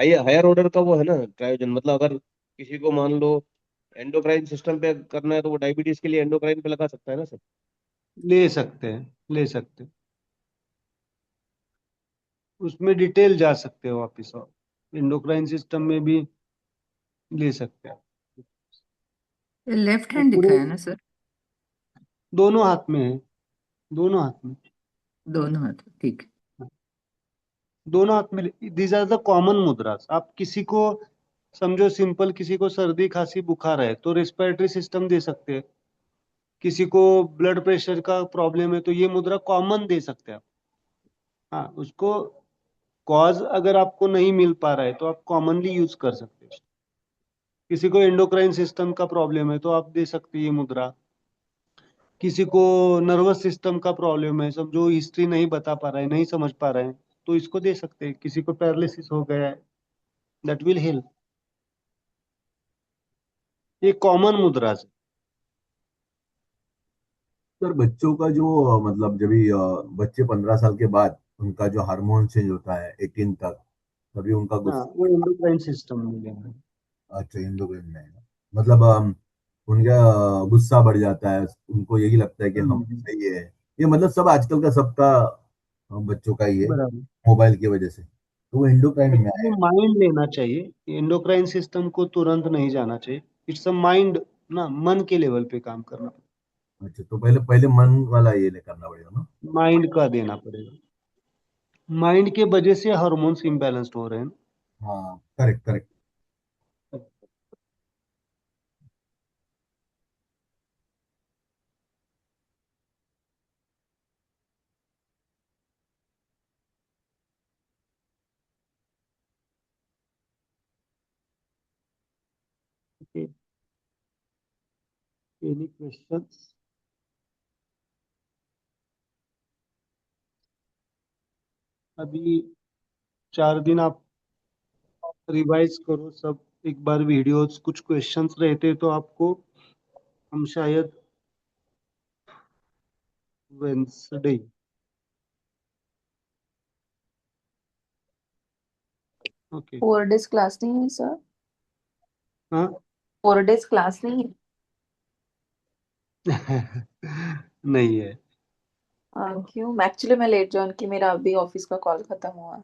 ये हायर ऑर्डर का वो है ना क्रायोजन, मतलब अगर किसी को मान लो एंडोक्राइन सिस्टम पे करना है तो वो डायबिटीज के लिए एंडोक्राइन पे लगा सकता है ना सर? ले सकते हैं, ले सकते हैं, उसमें डिटेल जा सकते हो वापिस, और इंडोक्राइन सिस्टम में भी ले सकते हैं। लेफ्ट वो हैंड पूरे दिखाया ना सर? दोनों हाथ में है, दोनों हाथ में, दोनों हाथ, ठीक है। दोनों हाथ में। These are the common मुद्रास। आप किसी को समझो सिंपल, किसी को सर्दी खांसी बुखार है तो रेस्पिरेटरी सिस्टम दे सकते हैं। किसी को ब्लड प्रेशर का प्रॉब्लम है तो ये मुद्रा कॉमन दे सकते हैं आप। हाँ, उसको कॉज अगर आपको नहीं मिल पा रहा है तो आप कॉमनली यूज कर सकते हैं। किसी को एंडोक्राइन सिस्टम का प्रॉब्लम है तो आप दे सकते हैं ये मुद्रा। किसी को नर्वस सिस्टम का प्रॉब्लम है, समझो हिस्ट्री नहीं बता पा रहा है, नहीं समझ पा रहे हैं, तो इसको दे सकते हैं। किसी को पैरालिसिस हो गया है, दैट विल हेल्प। ये कॉमन मुद्रा है। सर बच्चों का जो मतलब जब भी बच्चे 15 साल के बाद उनका जो हार्मोन चेंज होता है 18 तक, तभी उनका हाँ, गुस्सा। वो एंडोक्राइन सिस्टम में लेना है। अच्छा, एंडोक्राइन में है। मतलब उनका गुस्सा बढ़ जाता है, उनको यही लगता है कि हम हम्म, सही है। ये मतलब सब आजकल का सबका बच्चों का ही है, बराबर। मोबाइल की वजह से, तो वो एंडोक्राइन में एक्चुअली आएगा। माइंड लेना चाहिए, एंडोक्राइन सिस्टम को तुरंत नहीं जाना चाहिए। इट्स अ माइंड ना, मन के लेवल पे काम करना, अच्छा, तो पहले पहले मन वाला ये करना पड़ेगा ना? माइंड का देना पड़ेगा। माइंड के वजह से हार्मोन्स इम्बैलेंस्ड हो रहे हैं। हाँ, करेक्ट करेक्ट। Any questions? अभी 4 दिन आप रिवाइज करो सब एक बार वीडियोस। कुछ क्वेश्चंस रहते तो आपको हम शायद वेंसडे। ओके। 4 days क्लास नहीं है सर? हाँ। 4 days क्लास नहीं है? नहीं है। क्यों एक्चुअली मैं लेट ज्वाइन की, मेरा अभी ऑफिस का कॉल खत्म हुआ।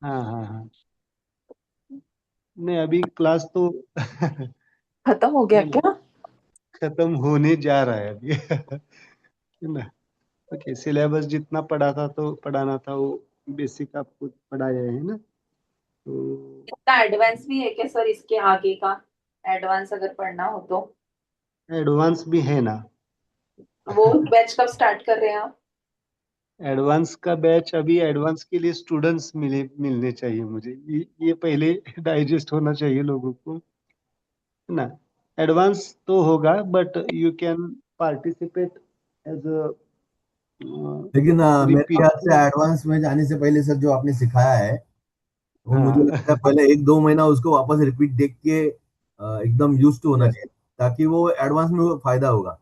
हाँ हाँ हाँ। नहीं, अभी क्लास तो खत्म हो गया है ना, क्या? खत्म होने जा रहा है अभी है ना। ओके, सिलेबस जितना पढ़ाना था वो बेसिक आपको पढ़ाया है ना। तो इतना एडवांस भी है क्या सर इसके आगे का? एडवांस अगर पढ़ना हो तो एडवांस भी है ना। वो बैच कब स्टार्ट कर रहे हैं आप? एडवांस का बैच अभी एडवांस के लिए स्टूडेंट्स मिलने चाहिए मुझे। ये पहले डाइजेस्ट होना चाहिए लोगों को, है ना। एडवांस तो होगा but you can participate as a लेकिन मेरे रिपीट। ख्याल से एडवांस में जाने से पहले सर जो आपने सिखाया है वो मुझे लगता है हाँ पहले 1-2 महीना उसको वापस रिपीट देख के एकदम यूज टू होना यस चाहिए, ताकि वो एडवांस में वो फायदा होगा।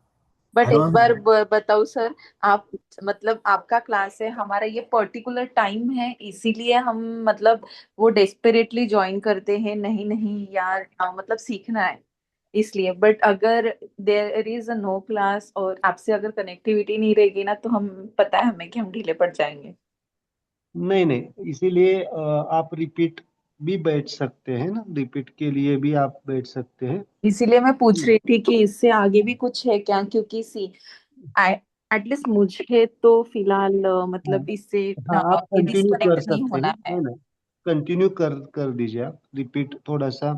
बट एक एडवांस बार बताओ सर, आप मतलब आपका क्लास है, हमारा ये पर्टिकुलर टाइम है, इसीलिए हम मतलब वो डेस्परेटली ज्वाइन करते हैं, नहीं नहीं यार मतलब सीखना है इसलिए। बट अगर there is a no class और आपसे अगर कनेक्टिविटी नहीं रहेगी ना, तो हम पता है हमें कि हम ढीले पड़ जाएंगे। नहीं नहीं, इसीलिए आप रिपीट भी बैठ सकते हैं ना, रिपीट के लिए भी आप बैठ सकते हैं। इसीलिए मैं पूछ रही थी कि इससे आगे भी कुछ है क्या, क्योंकि सी एटलीस्ट मुझे तो फिलहाल हाँ मतलब इससे हाँ, आप ये कंटिन्यू कर डिस्कनेक्ट नहीं सकते हैं, होना है। है ना। कंटिन्यू कर दीजिए आप रिपीट थोड़ा सा,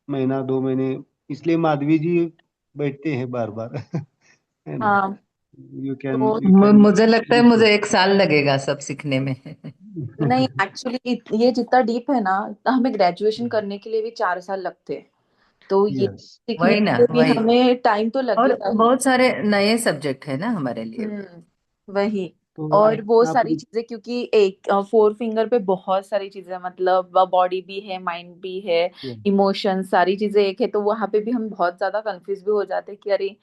महीना 2 महीने। इसलिए माधवी जी बैठते हैं बार बार है ना। हाँ यू कैन तो यू कैन मुझे लगता है मुझे 1 साल लगेगा सब सीखने में। नहीं, एक्चुअली ये जितना डीप है ना, हमें ग्रेजुएशन करने के लिए भी 4 साल लगते हैं, तो ये यस सीखने वही के ना, लिए भी वही। हमें टाइम तो और लगेगा ही। बहुत सारे नए सब्जेक्ट है ना हमारे लिए। वही। तो और वो आप सारी चीजें, क्योंकि एक फोर फिंगर पे बहुत सारी चीजें, मतलब बॉडी भी है, माइंड भी है, इमोशन, सारी चीजें एक है, तो वहां पे भी हम बहुत ज्यादा कंफ्यूज भी हो जाते हैं कि अरे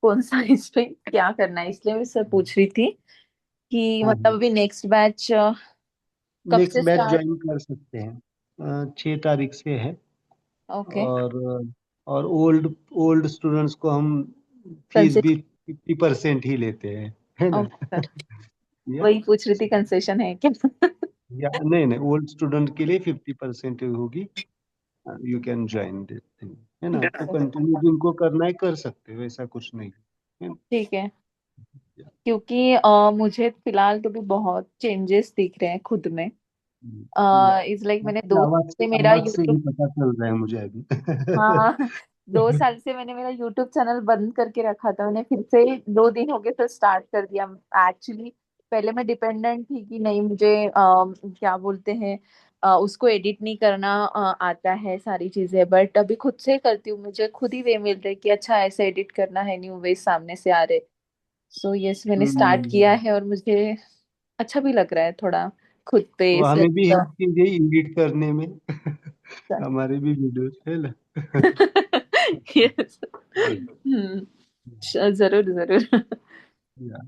कौन सा इस पे क्या करना है। इसलिए मैं सर पूछ रही थी कि हाँ मतलब हाँ, अभी नेक्स्ट बैच कब नेक्स्ट से बैच स्टार्ट? ज्वाइन कर सकते हैं, 6 तारीख से है। ओके। और ओल्ड स्टूडेंट्स को हम फीस भी कंसेशन। 50% ही लेते हैं, है ना। ओके सर, या वही पूछ रही थी कंसेशन है क्या? या नहीं नहीं, ओल्ड स्टूडेंट के लिए 50% होगी। You can join this thing, है ना। तो कंटिन्यू जिनको करना है कर सकते हो, ऐसा कुछ नहीं है ना? ठीक है। या, क्योंकि मुझे फिलहाल तो भी बहुत चेंजेस दिख रहे हैं खुद में। या इज लाइक मैंने आपकी 2 साल से मेरा आवाज से यूट्यूब, ही पता चल रहा है मुझे अभी हाँ 2 साल से मैंने मेरा यूट्यूब चैनल बंद करके रखा था, मैंने फिर से 2 दिन हो गए तो स्टार्ट कर दिया। एक्चुअली पहले मैं डिपेंडेंट थी कि नहीं मुझे क्या बोलते हैं उसको एडिट नहीं करना आता है सारी चीजें, बट अभी खुद से करती हूँ, मुझे खुद ही वे मिल रहे कि अच्छा ऐसे एडिट करना है, न्यू वे सामने से आ रहे। सो यस, मैंने स्टार्ट किया हम्म, है और मुझे अच्छा भी लग रहा है थोड़ा खुद पे तो हमें भी सेल्फ। हेल्प कीजिए एडिट करने में हमारे भी वीडियोस है ना यस। हम्म, जरूर जरूर। या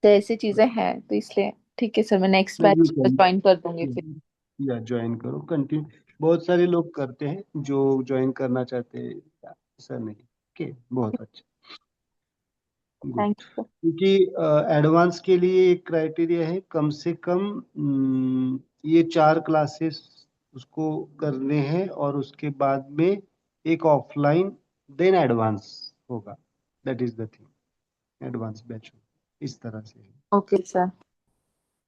तो ऐसी चीजें हैं, तो इसलिए ठीक है सर, मैं next you batch can join कर दूंगी फिर। या ज्वाइन करो कंटिन्यू। बहुत सारे लोग करते हैं जो ज्वाइन करना चाहते हैं, ऐसा नहीं। ओके, बहुत अच्छा, गुड। Thank you. क्योंकि एडवांस के लिए एक क्राइटेरिया है, कम से कम ये 4 क्लासेस उसको करने हैं, और उसके बाद में एक ऑफलाइन, देन एडवांस होगा। That is the thing, advance batch इस तरह से है। Okay sir.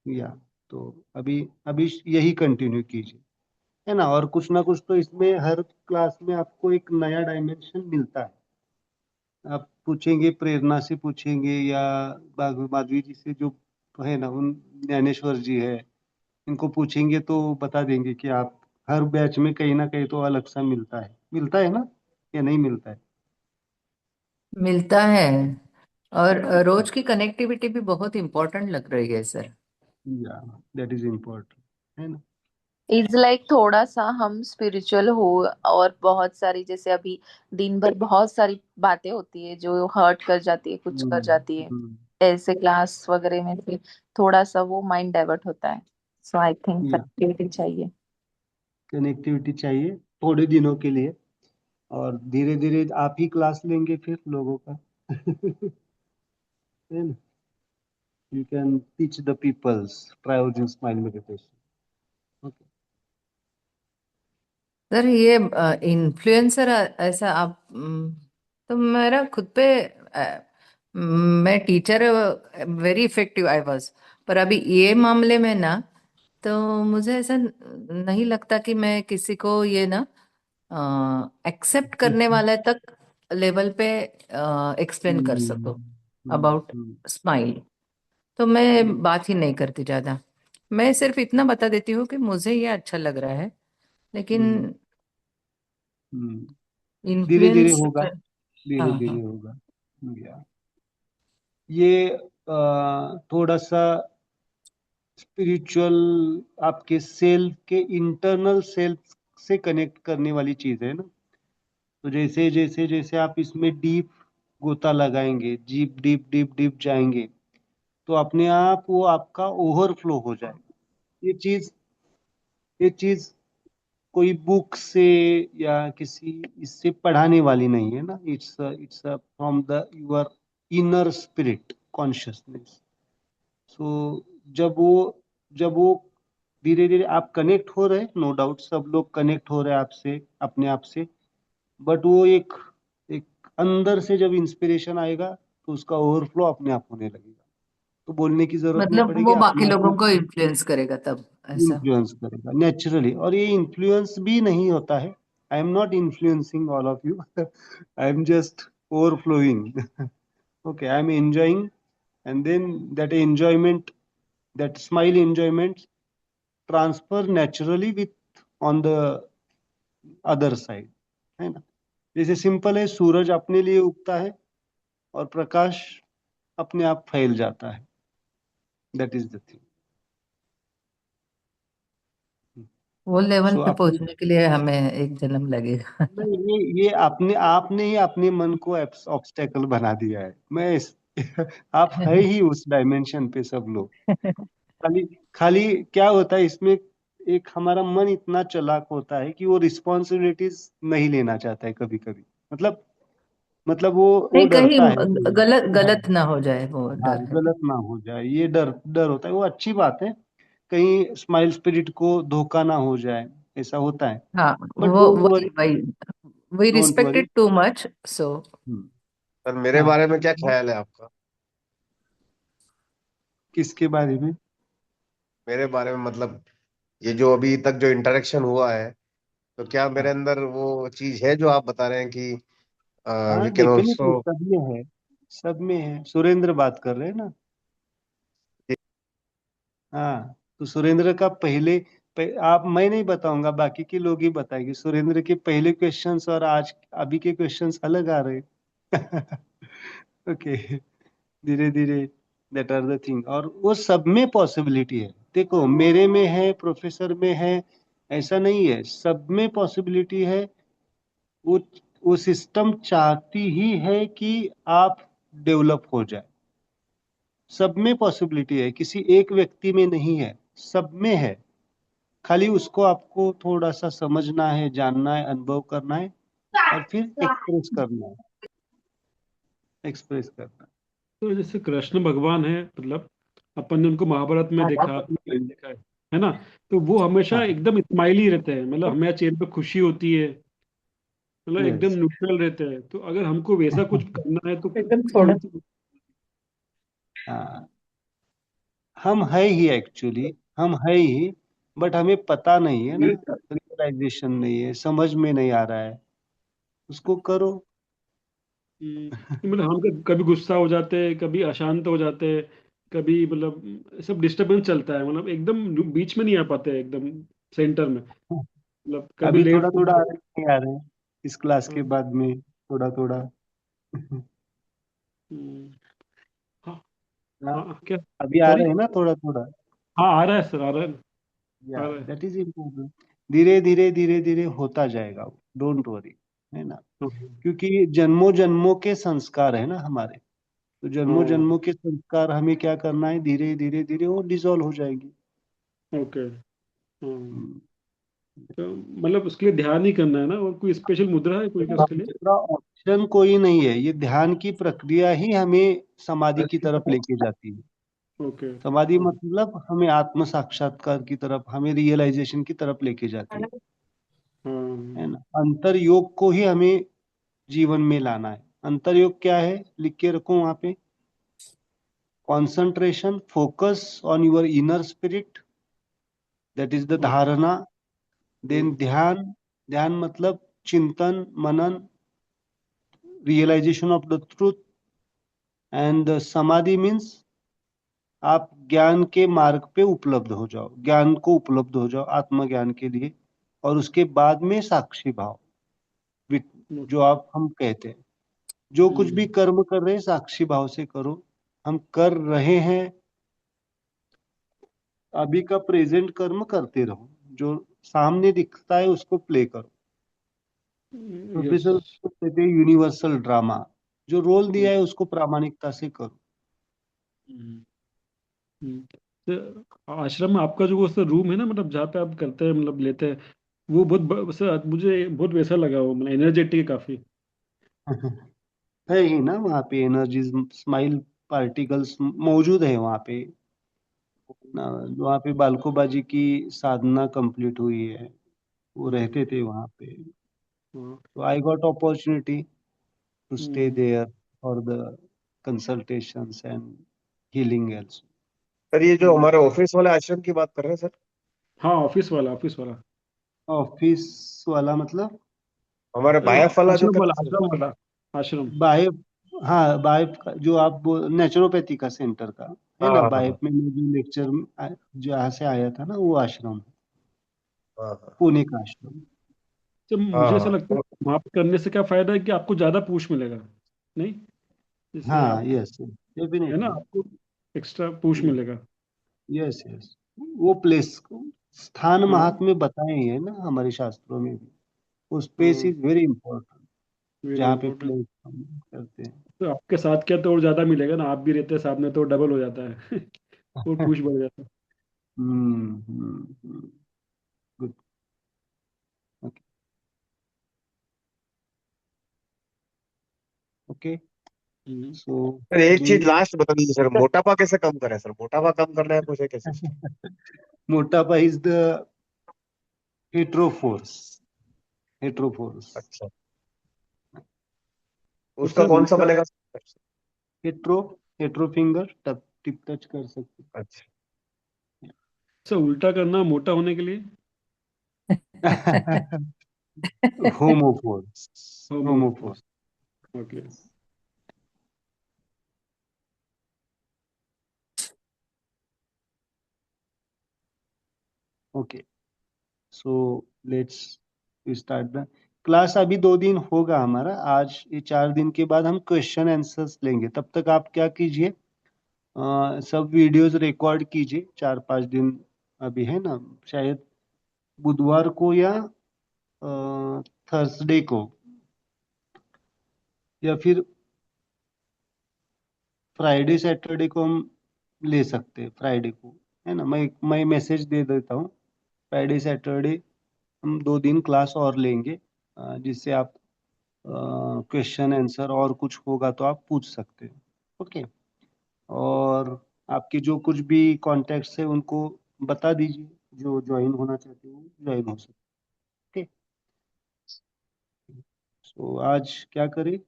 या तो अभी अभी यही कंटिन्यू कीजिए, है ना। और कुछ ना कुछ तो इसमें हर क्लास में आपको एक नया डायमेंशन मिलता है। आप पूछेंगे, प्रेरणा से पूछेंगे या माधवी जी से जो है ना, उन ज्ञानेश्वर जी है, इनको पूछेंगे तो बता देंगे कि आप हर बैच में कहीं ना कहीं तो अलग सा मिलता है ना, या नहीं मिलता है। मिलता है। और रोज की कनेक्टिविटी भी बहुत इंपॉर्टेंट लग रही है सर। या दैट इज इम्पोर्टेंट, है ना। इज लाइक थोड़ा सा हम स्पिरिचुअल हो, और बहुत सारी जैसे अभी दिन भर बहुत सारी बातें होती है जो हर्ट कर जाती है, कुछ कर जाती है, हम्म, ऐसे क्लास वगैरह में फिर थोड़ा सा वो माइंड डाइवर्ट होता है। सो आई थिंक या कनेक्टिविटी चाहिए। कनेक्टिविटी चाहिए थोड़े दिनों के लिए, और धीरे धीरे आप ही क्लास लेंगे फिर लोगों का है ना। You can teach the peoples triorgan smile meditation. Okay. Sir ये इन्फ्लुएंसर ऐसा आप तो मेरा खुद पे मैं teacher very effective I was, पर अभी ये मामले में ना तो मुझे ऐसा नहीं लगता कि मैं किसी को ये ना एक्सेप्ट करने वाले तक लेवल पे एक्सप्लेन कर सकूं अबाउट हम्म, स्माइल। तो मैं बात ही नहीं करती ज्यादा, मैं सिर्फ इतना बता देती हूँ कि मुझे ये अच्छा लग रहा है, लेकिन धीरे धीरे इन्फ्लुएंस। होगा, धीरे हाँ धीरे हाँ। होगा। या ये थोड़ा सा स्पिरिचुअल, आपके सेल्फ के इंटरनल सेल्फ से कनेक्ट करने वाली चीज है ना। तो जैसे जैसे जैसे आप इसमें डीप गोता लगाएंगे, डीप डीप डीप डीप जाएंगे, तो अपने आप वो आपका ओवरफ्लो हो जाएगा। ये चीज कोई बुक से या किसी इससे पढ़ाने वाली नहीं है ना। It's from the your inner spirit consciousness. So जब वो धीरे धीरे आप कनेक्ट हो रहे, नो डाउट सब लोग कनेक्ट हो रहे हैं आपसे, अपने आप से। बट वो एक एक अंदर से जब इंस्पिरेशन आएगा तो उसका ओवरफ्लो अपने आप होने लगेगा। तो बोलने की जरूरत नहीं मतलब पड़ेगी, वो बाकी अपने आप लोगों ही को इन्फ्लुएंस करेगा तब, ऐसा। इन्फ्लुएंस करेगा नेचुरली। और ये इन्फ्लुएंस भी नहीं होता है। I am not influencing all of you, I am just overflowing. Okay, I am enjoying, and then that enjoyment, that smile enjoyment transfer naturally with on the other side, है ना। जैसे simple है, सूरज अपने लिए उगता है और प्रकाश अपने आप फैल जाता है। That is the thing. वो लेवल सो पे अपने, पहुंचने के लिए हमें एक जन्म लगेगा। नहीं, ये अपने आपने ही अपने मन को ऑब्स्टेकल बना दिया है। आप है ही उस डायमेंशन पे सब लोग। खाली खाली क्या होता है इसमें, एक हमारा मन इतना चालाक होता है कि वो रिस्पॉन्सिबिलिटीज नहीं लेना चाहता है कभी कभी। मतलब वो नहीं, कहीं डरता है कि गलत हाँ, गलत ना हो जाए, वो हाँ, डर है। गलत ना हो जाए, ये डर डर होता है। वो अच्छी बात है, कहीं स्माइल स्पिरिट को धोखा ना हो जाए, ऐसा होता है। हाँ, बट वो डोंट वही वरी, वही we don't worry. Respected too much, so. Sir मेरे हाँ, बारे में क्या ख्याल है आपका? किसके बारे में? मेरे बारे में मतलब ये जो अभी तक जो इंटरेक्शन हुआ है, तो क्या मेरे हाँ, अंदर वो चीज है जो आप बता रहे हैं कि हाँ, वी कैन डेफिनेटली ऑल्सो। सब में है, सब में है। सुरेंद्र बात कर रहे हैं ना। हाँ, तो सुरेंद्र का आप, मैं नहीं बताऊंगा, बाकी के लोग ही बताएंगे। सुरेंद्र के पहले क्वेश्चंस और आज अभी के क्वेश्चंस अलग आ रहे हैं। ओके, धीरे धीरे, दैट आर द थिंग। और वो सब में पॉसिबिलिटी है। देखो, मेरे में है, प्रोफेसर में है, ऐसा नहीं है, सब में पॉसिबिलिटी है। वो वो सिस्टम चाहती ही है कि आप डेवलप हो जाए। सब में पॉसिबिलिटी है, किसी एक व्यक्ति में नहीं है, सब में है। खाली उसको आपको थोड़ा सा समझना है, जानना है, अनुभव करना है, और फिर एक्सप्रेस करना तो जैसे कृष्ण भगवान है, मतलब अपन ने उनको महाभारत में देखा, है ना। तो वो है। हमेशा हाँ, एकदम स्माइली रहते हैं, मतलब हमें चेहरे पे खुशी होती है, मतलब एकदम यस। न्यूट्रल रहते हैं। तो अगर हमको वैसा कुछ करना है तो एकदम थोड़ा। कौन सी। हाँ, हम है ही एक्चुअली, हम है ही, बट हमें पता नहीं है ना, रियलाइजेशन नहीं है, समझ में नहीं आ रहा है। उसको करो। मतलब हम कभी गुस्सा हो जाते हैं, कभी अशांत हो जाते हैं, कभी मतलब सब डिस्टरबेंस चलता है, मतलब एकदम बीच में नहीं आ पाते हैं, एकदम सेंटर में। मतलब कभी अभी थोड़ा लेट थोड़ा आ रहे हैं, नहीं आ रहे हैं, इस क्लास के हाँ। बाद में थोड़ा थोड़ा। हम्म, हाँ। हाँ, हाँ, क्या? अभी आ सॉरी। रहे हैं ना थोड़ा थोड़ा। हाँ, आ रहा है सर, आ रहा है। या आ रहा है। That is important. धीरे धीरे धीरे धीरे होता जाएगा वो, डोंट वरी, है ना। हाँ। क्योंकि जन्मों जन्मों के संस्कार है ना हमारे। तो जन्मों हाँ, जन्मों के संस्कार हमें क्या करना है, धीरे धीरे धीरे वो डिसॉल्व हो जाएगी। ओके। हाँ, हम्म। तो मतलब उसके लिए ध्यान ही करना है ना, और कोई स्पेशल मुद्रा है कोई का उसके लिए? दूसरा ऑप्शन कोई नहीं है। ये ध्यान की प्रक्रिया ही हमें समाधि की तरफ लेके जाती है। ओके। समाधि मतलब हमें आत्म साक्षात्कार की तरफ, हमें रियलाइजेशन की तरफ लेके जाती है हाँ। ना। अंतर योग को ही हमें जीवन में लाना है। अंतर योग क्या है, लिख के रखो वहां पे। concentration, focus on your inner spirit, that is the dharana. Then ध्यान, ध्यान मतलब चिंतन मनन, realization of the truth. And samadhi means आप ज्ञान के मार्ग पे उपलब्ध हो जाओ, ज्ञान को उपलब्ध हो जाओ आत्मज्ञान के लिए। और उसके बाद में साक्षी भाव, जो आप हम कहते हैं, जो कुछ भी कर्म कर रहे हैं साक्षी भाव से करो। हम कर रहे हैं, अभी का प्रेजेंट कर्म करते रहो, जो सामने दिखता है उसको प्ले करो। यस। प्रोफेसर कहते हैं यूनिवर्सल ड्रामा, जो रोल दिया है उसको प्रामाणिकता से करो। तो आश्रम में आपका जो वो रूम है ना, मतलब जहाँ पे आप करते हैं, मतलब लेते हैं, वो बहुत मुझे बहुत वैसा लगा, वो मतलब एनर्जेटिक है काफी। है ही ना, वहाँ पे एनर्जी स्माइल पार्टिकल्स मौजूद है वहाँ पे ना। वहाँ पे बालको बाजी की साधना कंप्लीट हुई है, वो रहते थे वहाँ पे। तो I got opportunity to stay there for the consultations and healing also. Sir ये जो हमारे ऑफिस वाले आश्रम की बात कर रहे हैं सर, हाँ, ऑफिस वाला, ऑफिस वाला। ऑफिस वाला मतलब हमारे बायफ वाला जो आश्रम वाला, करते हैं सर। आश्रम वाला। आश्रम। बाहेप, हाँ बाहेप का जो आप नेचुरोपैथी का सेंटर का है हाँ ना, हाँ हाँ बाहेप में मैं जो लेक्चर जहाँ से आया था ना, वो आश्रम है, हाँ हाँ पुणे का आश्रम। तो हाँ मुझे ऐसा हाँ, लगता है तो वहां पे करने से क्या फायदा है कि आपको ज्यादा पुश मिलेगा, नहीं? जैसे हाँ, आप, यस है ना, डेफिनेटली, आपको एक्स्ट्रा पुश मिलेगा। Yes yes. वो प्लेस, स्थान हाँ। महात्म्य बताए ही है ना हमारे शास्त्रों में भी, वो स्पेस हाँ, इज वेरी इंपॉर्टेंट वेरी जहाँ पे इंपॉर्टेंट। प्लेस हम करते हैं। तो आपके साथ क्या तो और ज्यादा मिलेगा ना, आप भी रहते हैं सामने तो डबल हो जाता है। और पुश बढ़ जाता है। Good, okay okay. Hmm. So sir एक वी चीज लास्ट बता दीजिए सर, मोटापा कैसे कम करें सर, मोटापा कम करना है मुझे कैसे सर? मोटापा इज द हेट्रोफोर्स, हेट्रोफोर्स। अच्छा, उसका मतलब कौन सा उल्टा, बनेगा सर? हेट्रो, हेट्रो फिंगर टप टिप टच कर सकते अच्छा अच्छा, उल्टा करना मोटा होने के लिए। Homo force, homo force. Homo force. Okay. Okay, so let's start the class. अभी 2 दिन होगा हमारा, आज ये 4 दिन के बाद हम क्वेश्चन आंसर्स लेंगे। तब तक आप क्या कीजिए, सब वीडियोस रिकॉर्ड कीजिए। 4-5 दिन अभी है ना, शायद बुधवार को या थर्सडे को, या फिर फ्राइडे सैटरडे को हम ले सकते हैं। फ्राइडे को है ना, मैं मैसेज दे देता हूँ। फ्राइडे सैटरडे हम 2 दिन क्लास और लेंगे, जिससे आप क्वेश्चन आंसर और कुछ होगा तो आप पूछ सकते हैं। ओके, और आपके जो कुछ भी कॉन्टेक्ट्स है उनको बता दीजिए, जो ज्वाइन होना चाहते हो ज्वाइन हो सकते। ओके, सो आज क्या करें,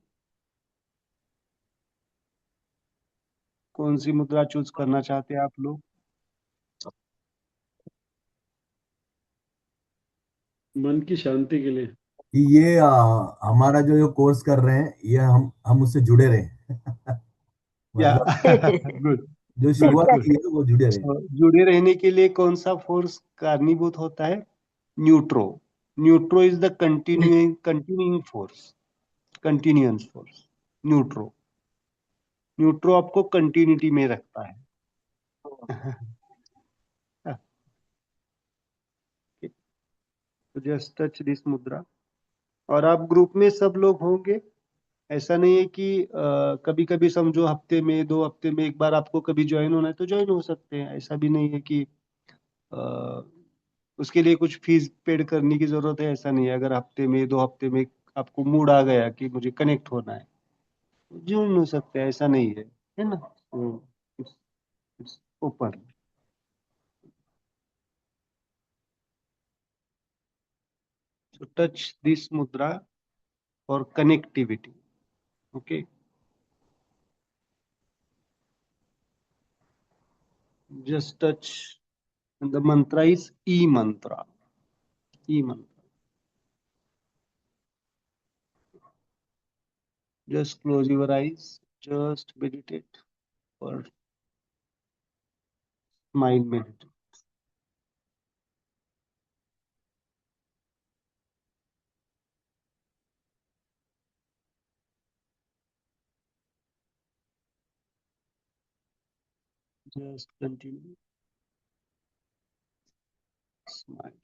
कौन सी मुद्रा चूज करना चाहते हैं आप लोग? मन की शांति के लिए। कि ये हमारा जो कोर्स कर रहे हैं ये हम उससे जुड़े रहे। या मतलब गुड, जो गुड शुरुआत गुड। की है वो जुड़े रहे। जुड़े रहने के लिए कौन सा फोर्स कारणीभूत होता है? Neutro. Neutro is the continuing force, continuous force. Neutro, neutro आपको कंटिन्यूटी में रखता है। तो जस्ट टच दिस मुद्रा, और आप ग्रुप में सब लोग होंगे। ऐसा नहीं है कि कभी कभी समझो हफ्ते में 2 हफ्ते में एक बार आपको कभी ज्वाइन होना है तो ज्वाइन हो सकते हैं। ऐसा भी नहीं है कि अ, उसके लिए कुछ फीस पेड करने की जरूरत है, ऐसा नहीं है। अगर हफ्ते में 2 हफ्ते में आपको मूड आ गया कि मुझे कनेक्ट होना है, ज्वाइन हो सकते हैं, ऐसा नहीं है, है ना? तो ऊपर। So touch this mudra for connectivity. Okay. Just touch. And the mantra is E mantra. E mantra. Just close your eyes. Just meditate or smile meditate. Just continue. Smile.